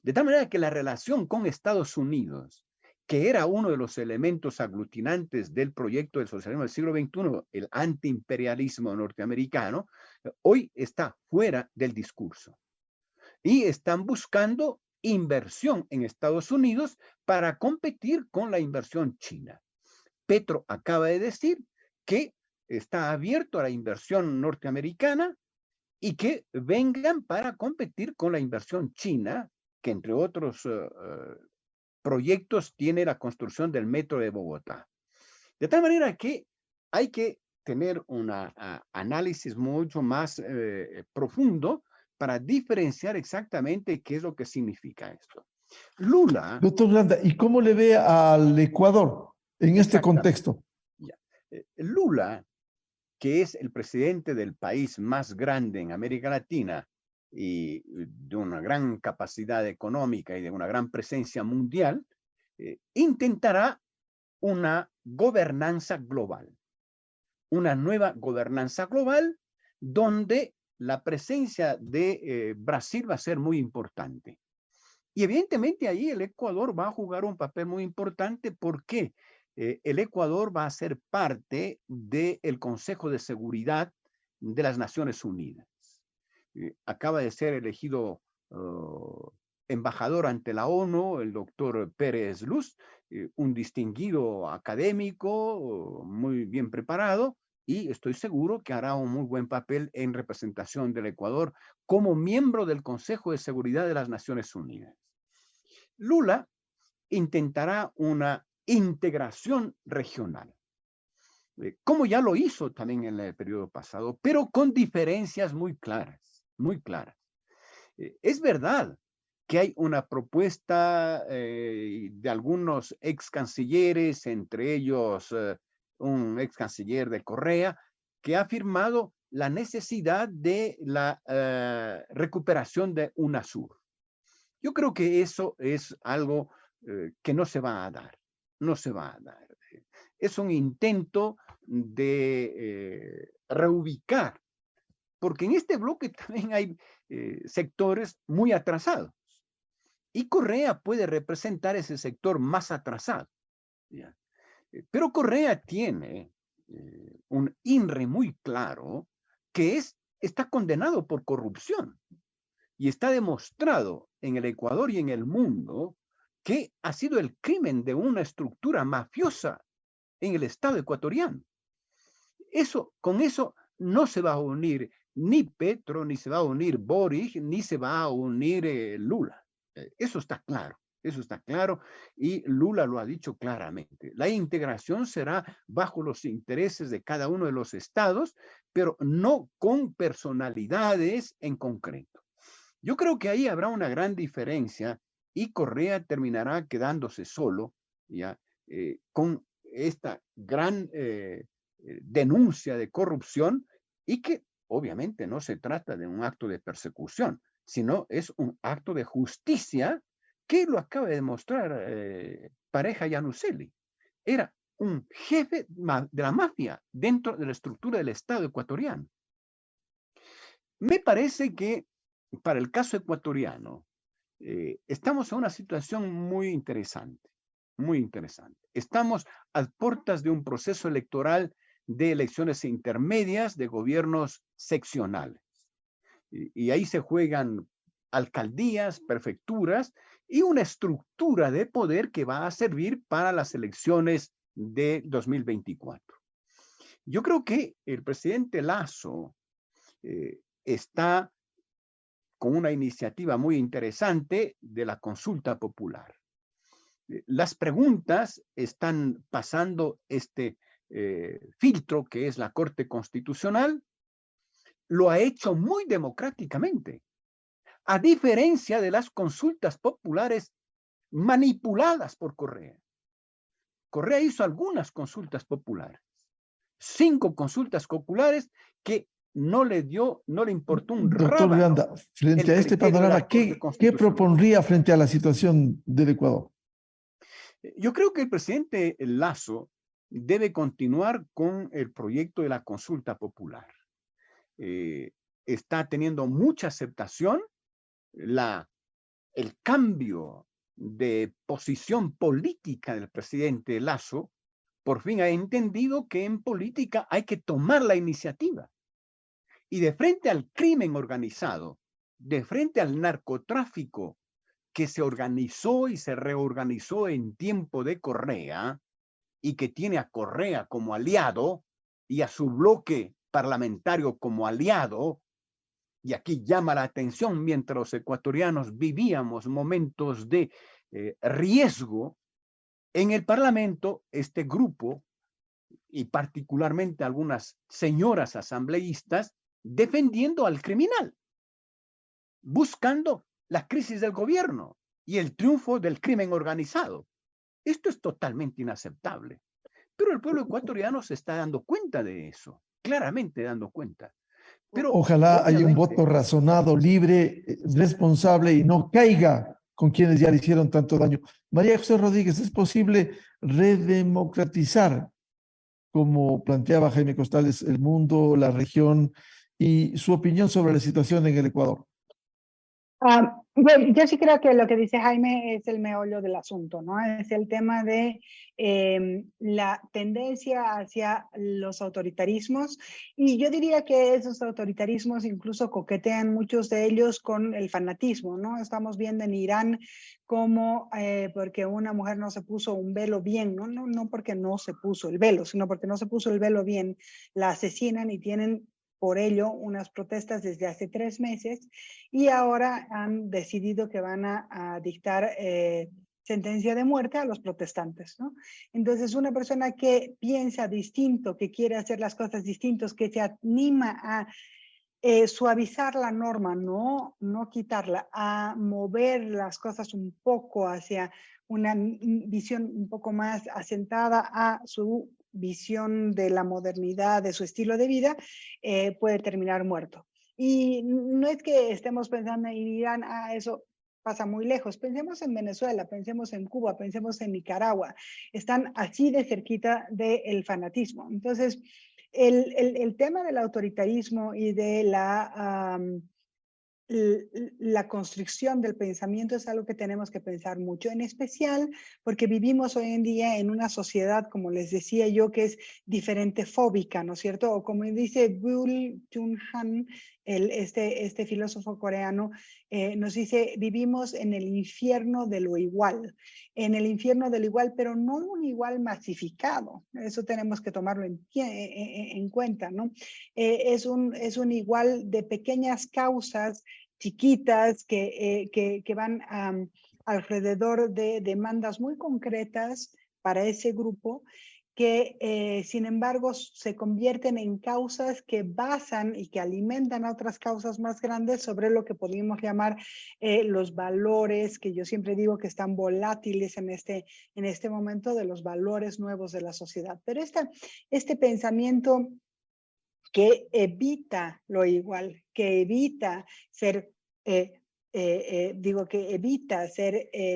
De tal manera que la relación con Estados Unidos, que era uno de los elementos aglutinantes del proyecto del socialismo del siglo XXI, el antiimperialismo norteamericano, hoy está fuera del discurso. Y están buscando inversión en Estados Unidos para competir con la inversión china. Petro acaba de decir que está abierto a la inversión norteamericana y que vengan para competir con la inversión china, que entre otros proyectos tiene la construcción del metro de Bogotá. De tal manera que hay que tener un análisis mucho más profundo para diferenciar exactamente qué es lo que significa esto. Lula... Doctor Granda, ¿y cómo le ve al Ecuador en este contexto? Lula, que es el presidente del país más grande en América Latina y de una gran capacidad económica y de una gran presencia mundial, intentará una gobernanza global, una nueva gobernanza global donde la presencia de Brasil va a ser muy importante. Y evidentemente ahí el Ecuador va a jugar un papel muy importante porque el Ecuador va a ser parte del Consejo de Seguridad de las Naciones Unidas. Acaba de ser elegido embajador ante la ONU el doctor Pérez Luz, un distinguido académico, muy bien preparado, y estoy seguro que hará un muy buen papel en representación del Ecuador como miembro del Consejo de Seguridad de las Naciones Unidas. Lula intentará una integración regional, como ya lo hizo también en el periodo pasado, pero con diferencias muy claras, muy claras. Es verdad que hay una propuesta de algunos ex cancilleres, entre ellos un ex canciller de Correa, que ha afirmado la necesidad de la recuperación de UNASUR. Yo creo que eso es algo que no se va a dar, no se va a dar. Es un intento de reubicar, porque en este bloque también hay sectores muy atrasados. Y Correa puede representar ese sector más atrasado. ¿Ya? Pero Correa tiene un INRE muy claro que está condenado por corrupción. Y está demostrado en el Ecuador y en el mundo que ha sido el crimen de una estructura mafiosa en el Estado ecuatoriano. Con eso no se va a unir ni Petro, ni se va a unir Boric, ni se va a unir Lula. Eso está claro y Lula lo ha dicho claramente. La integración será bajo los intereses de cada uno de los estados, pero no con personalidades en concreto. Yo creo que ahí habrá una gran diferencia y Correa terminará quedándose solo, ¿ya? Con esta gran denuncia de corrupción y que obviamente no se trata de un acto de persecución, sino es un acto de justicia que lo acaba de demostrar Pareja Yanuseli. Era un jefe de la mafia dentro de la estructura del Estado ecuatoriano. Me parece que para el caso ecuatoriano estamos en una situación muy interesante, muy interesante. Estamos a puertas de un proceso electoral de elecciones intermedias de gobiernos seccionales. Y ahí se juegan alcaldías, prefecturas y una estructura de poder que va a servir para las elecciones de 2024. Yo creo que el presidente Lasso está con una iniciativa muy interesante de la consulta popular. Las preguntas están pasando este filtro que es la Corte Constitucional. Lo ha hecho muy democráticamente, a diferencia de las consultas populares manipuladas por Correa. Correa hizo algunas consultas populares, 5 consultas populares que no le importó un Doctor rábano. Miranda, frente a este panorama, ¿qué propondría frente a la situación del Ecuador? Yo creo que el presidente Lasso debe continuar con el proyecto de la consulta popular. Está teniendo mucha aceptación. El cambio de posición política del presidente Lasso por fin ha entendido que en política hay que tomar la iniciativa. Y de frente al crimen organizado, de frente al narcotráfico que se organizó y se reorganizó en tiempo de Correa y que tiene a Correa como aliado y a su bloque parlamentario como aliado, y aquí llama la atención, mientras los ecuatorianos vivíamos momentos de riesgo, en el Parlamento este grupo, y particularmente algunas señoras asambleístas, defendiendo al criminal, buscando la crisis del gobierno y el triunfo del crimen organizado. Esto es totalmente inaceptable. Pero el pueblo ecuatoriano se está dando cuenta de eso, claramente dando cuenta. Pero ojalá haya un voto razonado, libre, responsable y no caiga con quienes ya le hicieron tanto daño. María José Rodríguez, ¿es posible redemocratizar, como planteaba Jaime Costales, el mundo, la región y su opinión sobre la situación en el Ecuador? Bueno, yo sí creo que lo que dice Jaime es el meollo del asunto, ¿no? Es el tema de la tendencia hacia los autoritarismos, y yo diría que esos autoritarismos incluso coquetean muchos de ellos con el fanatismo, ¿no? Estamos viendo en Irán cómo porque una mujer no se puso un velo bien, no porque no se puso el velo, sino porque no se puso el velo bien, la asesinan y tienen por ello unas protestas desde hace 3 meses, y ahora han decidido que van a dictar sentencia de muerte a los protestantes, ¿no? Entonces, una persona que piensa distinto, que quiere hacer las cosas distintos, que se anima a suavizar la norma, no quitarla, a mover las cosas un poco hacia una visión un poco más asentada a su visión de la modernidad, de su estilo de vida, puede terminar muerto. Y no es que estemos pensando en Irán, eso pasa muy lejos. Pensemos en Venezuela, pensemos en Cuba, pensemos en Nicaragua. Están así de cerquita del fanatismo. Entonces, el tema del autoritarismo y de la constricción del pensamiento es algo que tenemos que pensar mucho, en especial porque vivimos hoy en día en una sociedad, como les decía yo, que es diferente fóbica, ¿no es cierto? O como dice Byul Jun Han, este filósofo coreano, nos dice, vivimos en el infierno de lo igual, pero no un igual masificado. Eso tenemos que tomarlo en cuenta, ¿no? Es un igual de pequeñas causas chiquitas que van alrededor de demandas muy concretas para ese grupo, que sin embargo se convierten en causas que basan y que alimentan a otras causas más grandes sobre lo que podríamos llamar los valores, que yo siempre digo que están volátiles en este momento, de los valores nuevos de la sociedad. Pero este pensamiento que evita lo igual, que evita ser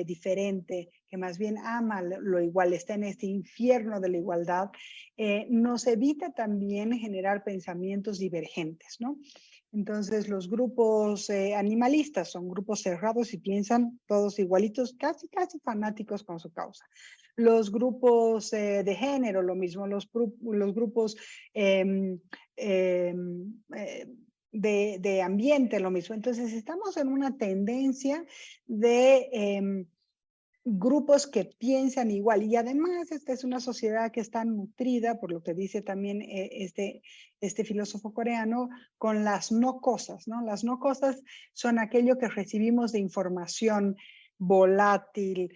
diferente, que más bien ama lo igual, está en este infierno de la igualdad, nos evita también generar pensamientos divergentes, ¿no? Entonces los grupos animalistas son grupos cerrados y piensan todos igualitos, casi fanáticos con su causa. Los grupos de género, lo mismo, los grupos de ambiente, lo mismo. Entonces estamos en una tendencia de grupos que piensan igual, y además esta es una sociedad que está nutrida, por lo que dice también este filósofo coreano, con las no cosas, ¿no? Las no cosas son aquello que recibimos de información volátil,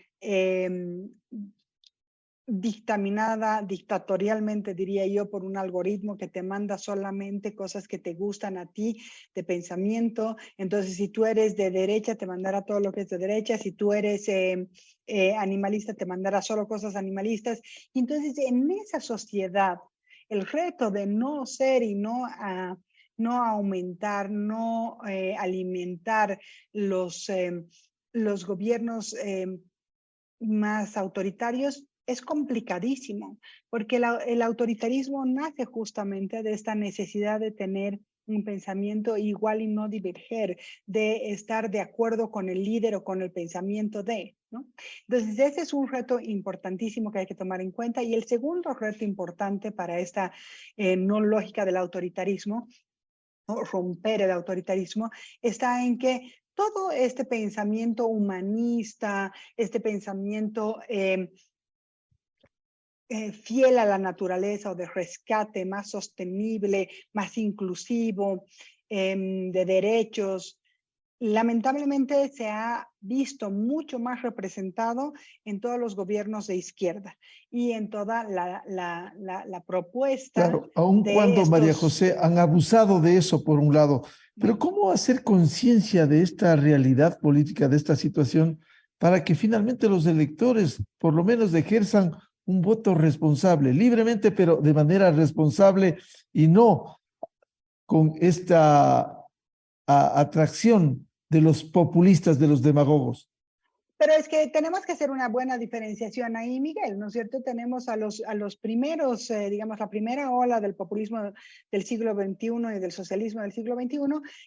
dictaminada dictatorialmente, diría yo, por un algoritmo que te manda solamente cosas que te gustan a ti, de pensamiento. Entonces, si tú eres de derecha, te mandará todo lo que es de derecha. Si tú eres animalista, te mandará solo cosas animalistas. Entonces, en esa sociedad, el reto de no ser y no aumentar, no alimentar los gobiernos más autoritarios, es complicadísimo, porque el autoritarismo nace justamente de esta necesidad de tener un pensamiento igual y no diverger, de estar de acuerdo con el líder o con el pensamiento de, ¿no? Entonces ese es un reto importantísimo que hay que tomar en cuenta. Y el segundo reto importante para esta no lógica del autoritarismo, o romper el autoritarismo, está en que todo este pensamiento humanista, este pensamiento fiel a la naturaleza o de rescate, más sostenible, más inclusivo, de derechos, lamentablemente se ha visto mucho más representado en todos los gobiernos de izquierda y en toda la propuesta. Claro, aun cuando, María José, han abusado de eso por un lado. Pero ¿cómo hacer conciencia de esta realidad política, de esta situación, para que finalmente los electores por lo menos ejerzan un voto responsable, libremente, pero de manera responsable y no con esta atracción de los populistas, de los demagogos? Pero es que tenemos que hacer una buena diferenciación ahí, Miguel, ¿no es cierto? Tenemos a los primeros, digamos, la primera ola del populismo del siglo XXI y del socialismo del siglo XXI,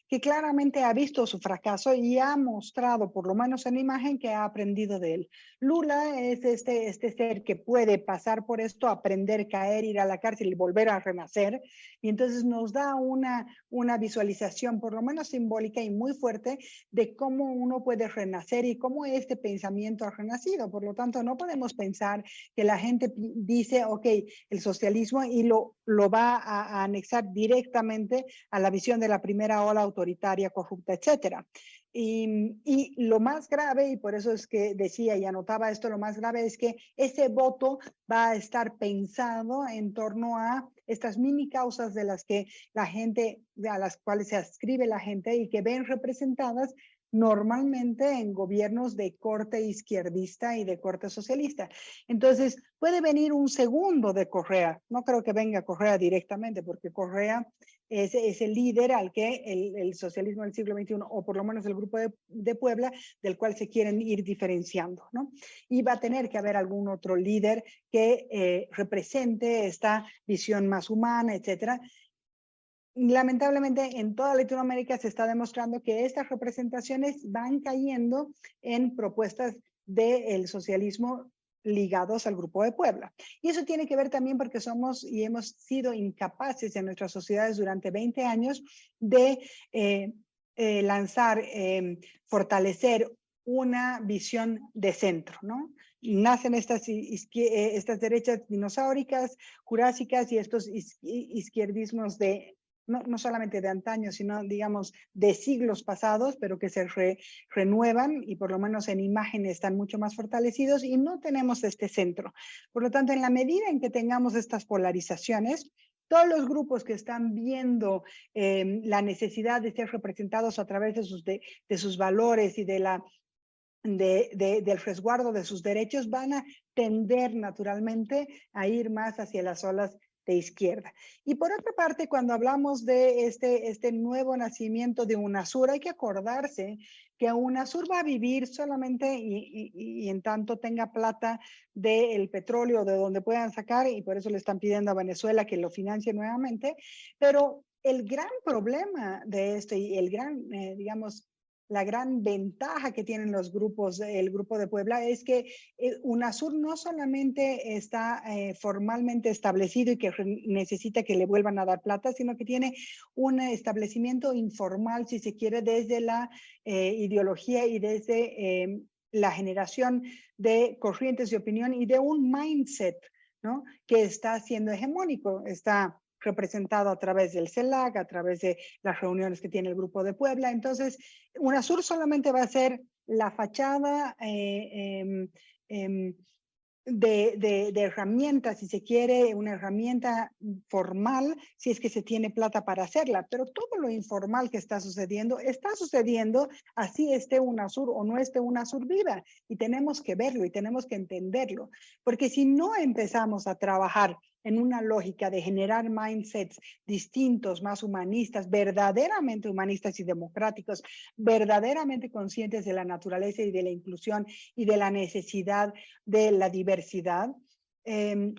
que claramente ha visto su fracaso y ha mostrado, por lo menos en imagen, que ha aprendido de él. Lula es este ser que puede pasar por esto, aprender, caer, ir a la cárcel y volver a renacer. Y entonces nos da una visualización, por lo menos simbólica y muy fuerte, de cómo uno puede renacer y cómo este pensamiento ha renacido. Por lo tanto, no podemos pensar que la gente dice, ok, el socialismo, y lo va a anexar directamente a la visión de la primera ola autoritaria, corrupta, etcétera. Y lo más grave, y por eso es que decía y anotaba esto, lo más grave es que ese voto va a estar pensado en torno a estas mini causas de las que la gente, a las cuales se adscribe la gente y que ven representadas normalmente en gobiernos de corte izquierdista y de corte socialista. Entonces, puede venir un segundo de Correa. No creo que venga Correa directamente, porque Correa es el líder al que el socialismo del siglo XXI, o por lo menos el grupo de Puebla, del cual se quieren ir diferenciando, ¿no? Y va a tener que haber algún otro líder que represente esta visión más humana, etcétera. Lamentablemente en toda Latinoamérica se está demostrando que estas representaciones van cayendo en propuestas del socialismo ligados al Grupo de Puebla. Y eso tiene que ver también porque somos y hemos sido incapaces en nuestras sociedades durante 20 años de lanzar, fortalecer una visión de centro, ¿no? Nacen estas derechas dinosauricas, jurásicas, y estos izquierdismos de no solamente de antaño, sino, digamos, de siglos pasados, pero que se renuevan y por lo menos en imagen están mucho más fortalecidos y no tenemos este centro. Por lo tanto, en la medida en que tengamos estas polarizaciones, todos los grupos que están viendo la necesidad de ser representados a través de sus valores y del resguardo de sus derechos van a tender naturalmente a ir más hacia las olas de izquierda. Y por otra parte, cuando hablamos de este nuevo nacimiento de UNASUR, hay que acordarse que UNASUR va a vivir solamente y en tanto tenga plata del petróleo de donde puedan sacar, y por eso le están pidiendo a Venezuela que lo financie nuevamente. Pero el gran problema de esto y el gran, digamos, la gran ventaja que tienen los grupos, el Grupo de Puebla, es que UNASUR no solamente está formalmente establecido y que necesita que le vuelvan a dar plata, sino que tiene un establecimiento informal, si se quiere, desde la ideología y desde la generación de corrientes de opinión y de un mindset, ¿no?, que está siendo hegemónico. Está representado a través del CELAC, a través de las reuniones que tiene el Grupo de Puebla. Entonces, UNASUR solamente va a ser la fachada de herramientas, si se quiere, una herramienta formal, si es que se tiene plata para hacerla, pero todo lo informal que está sucediendo así esté UNASUR o no esté UNASUR viva, y tenemos que verlo y tenemos que entenderlo, porque si no empezamos a trabajar en una lógica de generar mindsets distintos, más humanistas, verdaderamente humanistas y democráticos, verdaderamente conscientes de la naturaleza y de la inclusión y de la necesidad de la diversidad,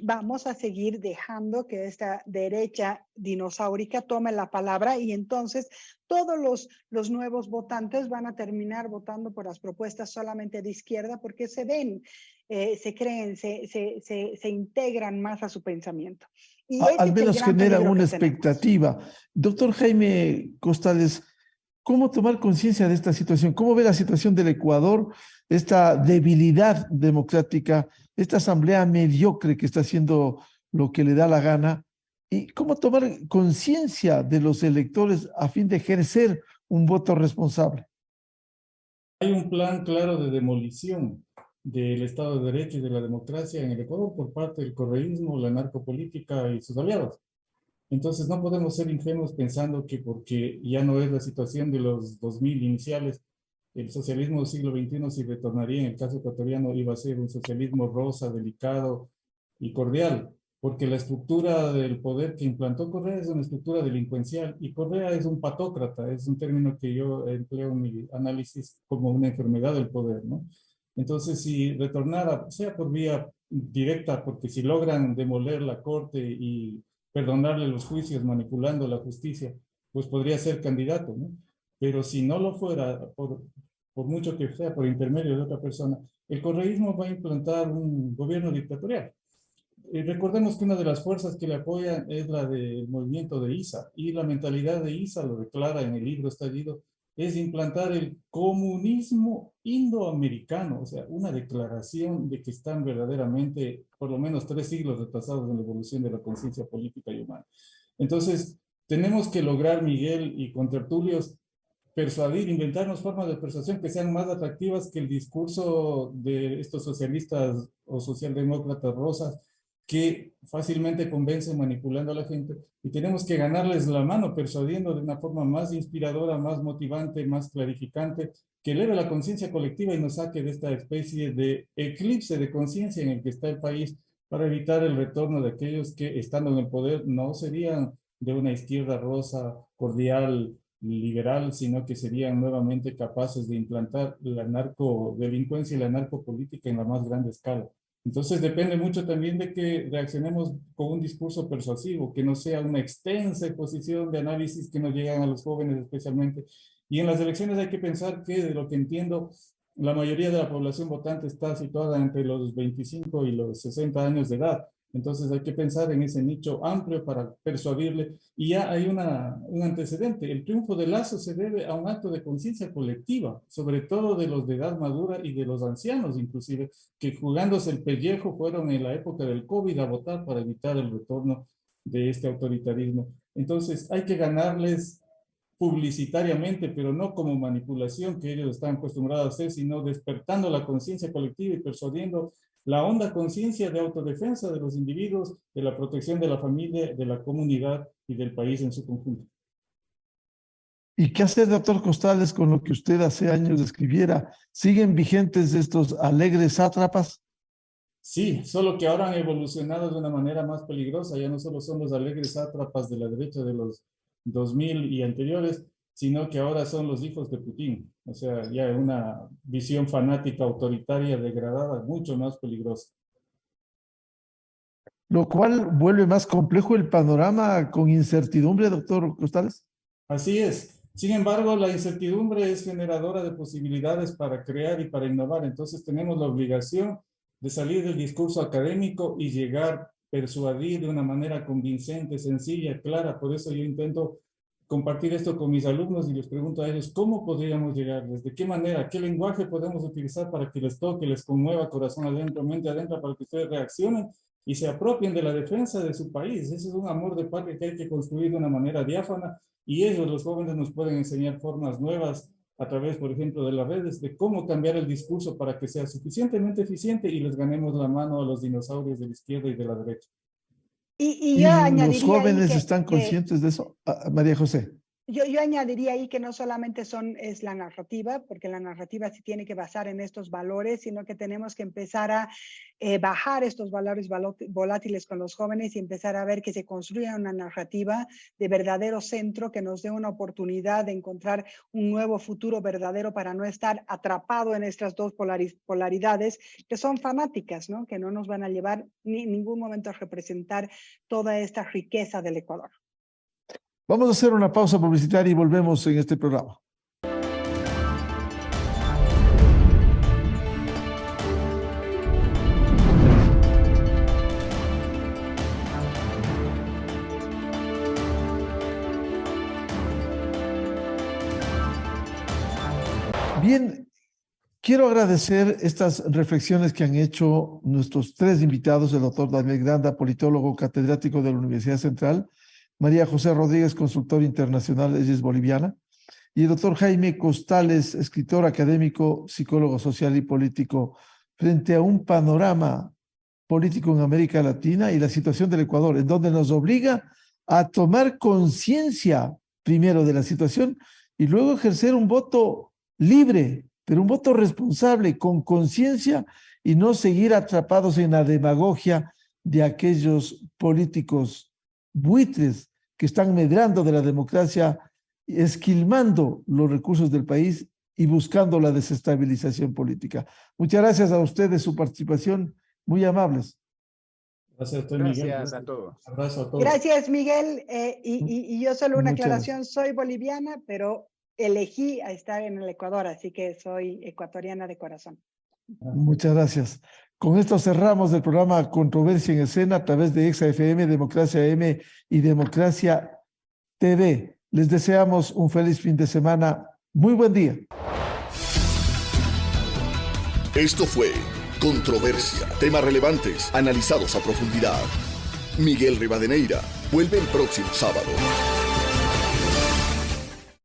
vamos a seguir dejando que esta derecha dinosaurica tome la palabra, y entonces todos los nuevos votantes van a terminar votando por las propuestas solamente de izquierda porque se ven, se creen, se integran más a su pensamiento. Y al menos generan una expectativa. Doctor Jaime Costales, ¿cómo tomar conciencia de esta situación? ¿Cómo ve la situación del Ecuador, esta debilidad democrática, esta asamblea mediocre que está haciendo lo que le da la gana? ¿Y cómo tomar conciencia de los electores a fin de ejercer un voto responsable? Hay un plan claro de demolición del Estado de Derecho y de la democracia en el Ecuador por parte del correísmo, la narcopolítica y sus aliados. Entonces no podemos ser ingenuos pensando que porque ya no es la situación de los 2000 iniciales, el socialismo del siglo XXI, si retornaría en el caso ecuatoriano, iba a ser un socialismo rosa, delicado y cordial, porque la estructura del poder que implantó Correa es una estructura delincuencial, y Correa es un patócrata, es un término que yo empleo en mi análisis como una enfermedad del poder, ¿no? Entonces, si retornara, sea por vía directa, porque si logran demoler la corte y perdonarle los juicios manipulando la justicia, pues podría ser candidato, ¿no? Pero si no lo fuera, por mucho que sea por intermedio de otra persona, el correísmo va a implantar un gobierno dictatorial. Recordemos que una de las fuerzas que le apoyan es la del movimiento de ISA, y la mentalidad de ISA, lo declara en el libro Estallido, es implantar el comunismo indoamericano, o sea, una declaración de que están verdaderamente por lo menos 3 siglos retrasados en la evolución de la conciencia política y humana. Entonces, tenemos que lograr, Miguel y contertulios, persuadir, inventarnos formas de persuasión que sean más atractivas que el discurso de estos socialistas o socialdemócratas rosas que fácilmente convencen manipulando a la gente, y tenemos que ganarles la mano persuadiendo de una forma más inspiradora, más motivante, más clarificante, que eleve la conciencia colectiva y nos saque de esta especie de eclipse de conciencia en el que está el país, para evitar el retorno de aquellos que, estando en el poder, no serían de una izquierda rosa, cordial, liberal, sino que serían nuevamente capaces de implantar la narcodelincuencia y la narcopolítica en la más grande escala. Entonces depende mucho también de que reaccionemos con un discurso persuasivo, que no sea una extensa exposición de análisis que nos llegan a los jóvenes especialmente. Y en las elecciones hay que pensar que, de lo que entiendo, la mayoría de la población votante está situada entre los 25 y los 60 años de edad. Entonces hay que pensar en ese nicho amplio para persuadirle. Y ya hay un antecedente. El triunfo de Lasso se debe a un acto de conciencia colectiva, sobre todo de los de edad madura y de los ancianos inclusive, que jugándose el pellejo fueron en la época del COVID a votar para evitar el retorno de este autoritarismo. Entonces hay que ganarles publicitariamente, pero no como manipulación que ellos están acostumbrados a hacer, sino despertando la conciencia colectiva y persuadiendo la honda conciencia de autodefensa de los individuos, de la protección de la familia, de la comunidad y del país en su conjunto. ¿Y qué hacer, doctor Costales, con lo que usted hace años describiera? ¿Siguen vigentes estos alegres sátrapas? Sí, solo que ahora han evolucionado de una manera más peligrosa. Ya no solo son los alegres sátrapas de la derecha de los 2000 y anteriores, sino que ahora son los hijos de Putin. O sea, ya una visión fanática, autoritaria, degradada, mucho más peligrosa. Lo cual vuelve más complejo el panorama con incertidumbre, doctor Costales. Así es. Sin embargo, la incertidumbre es generadora de posibilidades para crear y para innovar. Entonces tenemos la obligación de salir del discurso académico y llegar, persuadir de una manera convincente, sencilla, clara. Por eso yo intento compartir esto con mis alumnos y les pregunto a ellos cómo podríamos llegarles, de qué manera, qué lenguaje podemos utilizar para que les toque, les conmueva corazón adentro, mente adentro, para que ustedes reaccionen y se apropien de la defensa de su país. Ese es un amor de patria que hay que construir de una manera diáfana, y ellos, los jóvenes, nos pueden enseñar formas nuevas a través, por ejemplo, de las redes, de cómo cambiar el discurso para que sea suficientemente eficiente y les ganemos la mano a los dinosaurios de la izquierda y de la derecha. Y yo añadiría los jóvenes ahí están conscientes de eso. María José. Yo añadiría ahí que no solamente es la narrativa, porque la narrativa sí tiene que basar en estos valores, sino que tenemos que empezar a bajar estos valores volátiles con los jóvenes y empezar a ver que se construya una narrativa de verdadero centro que nos dé una oportunidad de encontrar un nuevo futuro verdadero para no estar atrapado en estas dos polaridades que son fanáticas, ¿no? Que no nos van a llevar en ningún momento a representar toda esta riqueza del Ecuador. Vamos a hacer una pausa publicitaria y volvemos en este programa. Bien, quiero agradecer estas reflexiones que han hecho nuestros tres invitados, el doctor Daniel Granda, politólogo catedrático de la Universidad Central, María José Rodríguez, consultora internacional, ella es boliviana, y el doctor Jaime Costales, escritor académico, psicólogo social y político, frente a un panorama político en América Latina y la situación del Ecuador, en donde nos obliga a tomar conciencia primero de la situación y luego ejercer un voto libre, pero un voto responsable, con conciencia, y no seguir atrapados en la demagogia de aquellos políticos buitres que están medrando de la democracia, esquilmando los recursos del país y buscando la desestabilización política. Muchas gracias a ustedes, su participación, muy amables. Gracias, Miguel. Gracias a todos. Abrazo a todos. Gracias, Miguel. Y yo solo una Muchas aclaración, soy boliviana, pero elegí a estar en el Ecuador, así que soy ecuatoriana de corazón. Muchas gracias. Con esto cerramos el programa Controversia en Escena a través de ExaFM, Democracia M y Democracia TV. Les deseamos un feliz fin de semana. Muy buen día. Esto fue Controversia. Temas relevantes, analizados a profundidad. Miguel Rivadeneira vuelve el próximo sábado.